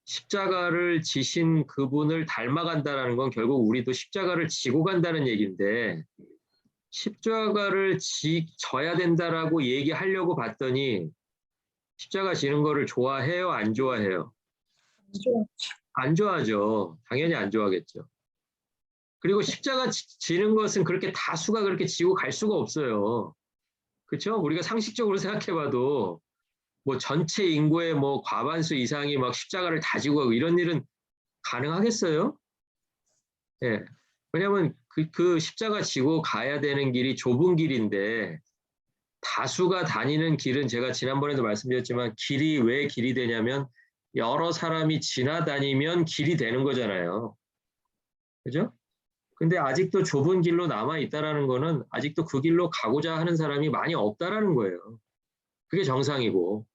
십자가를 지신 그분을 닮아간다는 건 결국 우리도 십자가를 지고 간다는 얘기인데 십자가를 져야 된다라고 얘기하려고 봤더니 십자가 지는 거를 좋아해요? 안 좋아해요? 안 좋아하죠. 당연히 안 좋아하겠죠. 그리고 십자가 지는 것은 그렇게 다수가 그렇게 지고 갈 수가 없어요. 그렇죠? 우리가 상식적으로 생각해봐도 뭐 전체 인구의 뭐 과반수 이상이 막 십자가를 다 지고 가고 이런 일은 가능하겠어요? 예. 왜냐하면 그 십자가 지고 가야 되는 길이 좁은 길인데 다수가 다니는 길은 제가 지난번에도 말씀드렸지만 길이 왜 길이 되냐면 여러 사람이 지나다니면 길이 되는 거잖아요. 그죠? 근데 아직도 좁은 길로 남아 있다라는 거는 아직도 그 길로 가고자 하는 사람이 많이 없다라는 거예요. 그게 정상이고.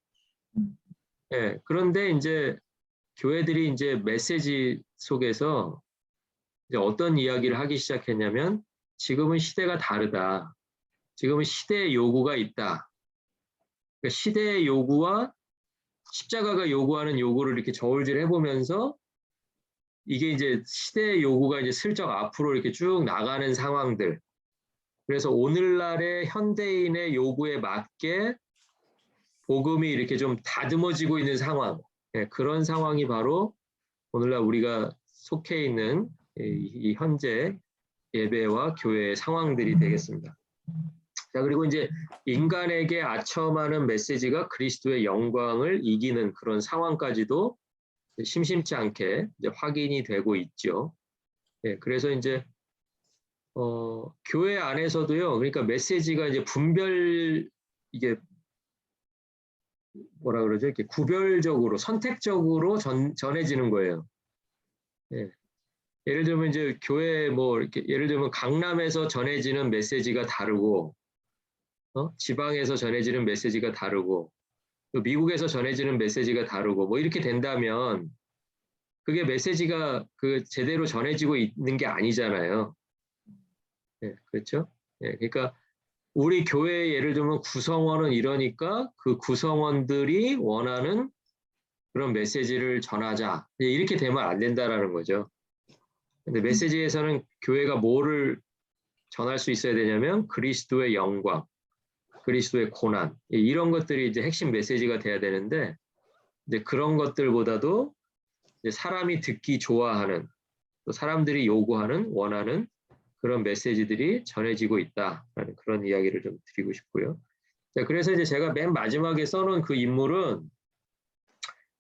예, 그런데 이제 교회들이 이제 메시지 속에서 이제 어떤 이야기를 하기 시작했냐면 지금은 시대가 다르다. 지금은 시대의 요구가 있다. 그러니까 시대의 요구와 십자가가 요구하는 요구를 이렇게 저울질 해보면서 이게 이제 시대의 요구가 이제 슬쩍 앞으로 이렇게 쭉 나가는 상황들. 그래서 오늘날의 현대인의 요구에 맞게 복음이 이렇게 좀 다듬어지고 있는 상황. 예, 그런 상황이 바로 오늘날 우리가 속해 있는 이 현재 예배와 교회의 상황들이 되겠습니다. 자, 그리고 이제 인간에게 아첨하는 메시지가 그리스도의 영광을 이기는 그런 상황까지도 심심치 않게 이제 확인이 되고 있죠. 예, 그래서 이제 교회 안에서도요. 그러니까 메시지가 이제 이게 뭐라 그러죠? 이렇게 구별적으로 선택적으로 전해지는 거예요. 예. 예를 들면 이제 교회 뭐 이렇게 예를 들면 강남에서 전해지는 메시지가 다르고 지방에서 전해지는 메시지가 다르고 또 미국에서 전해지는 메시지가 다르고 뭐 이렇게 된다면 그게 메시지가 그 제대로 전해지고 있는 게 아니잖아요. 예, 그렇죠? 예, 그러니까 우리 교회 예를 들면 구성원은 이러니까 그 구성원들이 원하는 그런 메시지를 전하자. 이렇게 되면 안 된다라는 거죠. 근데 메시지에서는 교회가 뭐를 전할 수 있어야 되냐면 그리스도의 영광, 그리스도의 고난 이런 것들이 이제 핵심 메시지가 돼야 되는데 이제 그런 것들보다도 이제 사람이 듣기 좋아하는 또 사람들이 요구하는 원하는 그런 메시지들이 전해지고 있다라는 그런 이야기를 좀 드리고 싶고요. 자, 그래서 이제 제가 맨 마지막에 써놓은 그 인물은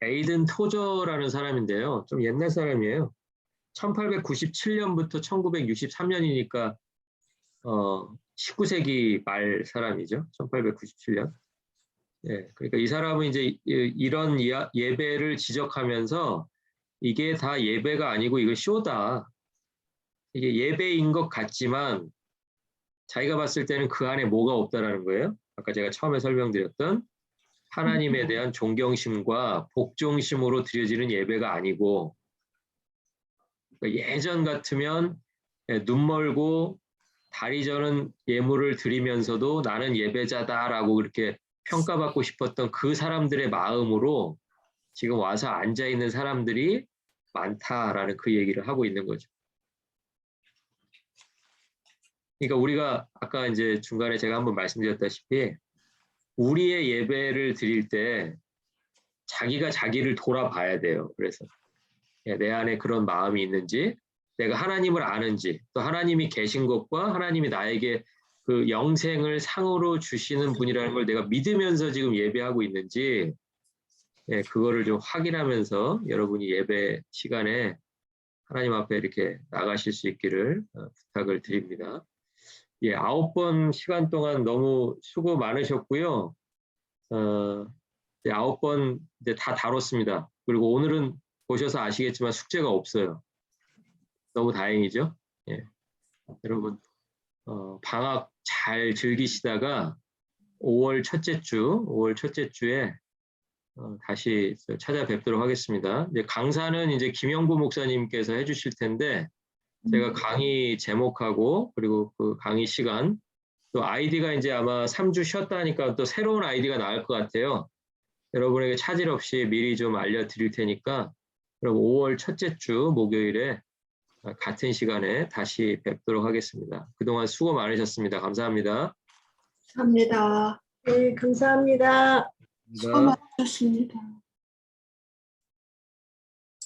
에이든 토저라는 사람인데요. 좀 옛날 사람이에요. 1897년부터 1963년이니까 19세기 말 사람이죠. 1897년. 예, 그러니까 이 사람은 이제 이런 예배를 지적하면서 이게 다 예배가 아니고 이거 쇼다. 이게 예배인 것 같지만 자기가 봤을 때는 그 안에 뭐가 없다라는 거예요. 아까 제가 처음에 설명드렸던 하나님에 대한 존경심과 복종심으로 드려지는 예배가 아니고 그러니까 예전 같으면 눈 멀고 다리 저는 예물을 드리면서도 나는 예배자다라고 그렇게 평가받고 싶었던 그 사람들의 마음으로 지금 와서 앉아 있는 사람들이 많다라는 그 얘기를 하고 있는 거죠. 그러니까 우리가 아까 이제 중간에 제가 한번 말씀드렸다시피 우리의 예배를 드릴 때 자기가 자기를 돌아봐야 돼요. 그래서 내 안에 그런 마음이 있는지, 내가 하나님을 아는지, 또 하나님이 계신 것과 하나님이 나에게 그 영생을 상으로 주시는 분이라는 걸 내가 믿으면서 지금 예배하고 있는지, 그거를 좀 확인하면서 여러분이 예배 시간에 하나님 앞에 이렇게 나가실 수 있기를 부탁을 드립니다. 9번 시간 동안 너무 수고 많으셨고요. 9번 이제 다 다뤘습니다. 그리고 오늘은 보셔서 아시겠지만 숙제가 없어요. 너무 다행이죠. 예. 여러분 방학 잘 즐기시다가 5월 첫째 주에 다시 찾아뵙도록 하겠습니다. 이제 강사는 이제 김영구 목사님께서 해주실 텐데 제가 강의 제목하고 그리고 그 강의 시간 또 아이디가 이제 아마 3주 쉬었다 하니까 또 새로운 아이디가 나올 것 같아요. 여러분에게 차질 없이 미리 좀 알려드릴 테니까 여러분 5월 첫째 주 목요일에 같은 시간에 다시 뵙도록 하겠습니다. 그동안 수고 많으셨습니다. 감사합니다. 감사합니다. 네, 감사합니다. 수고 많으셨습니다.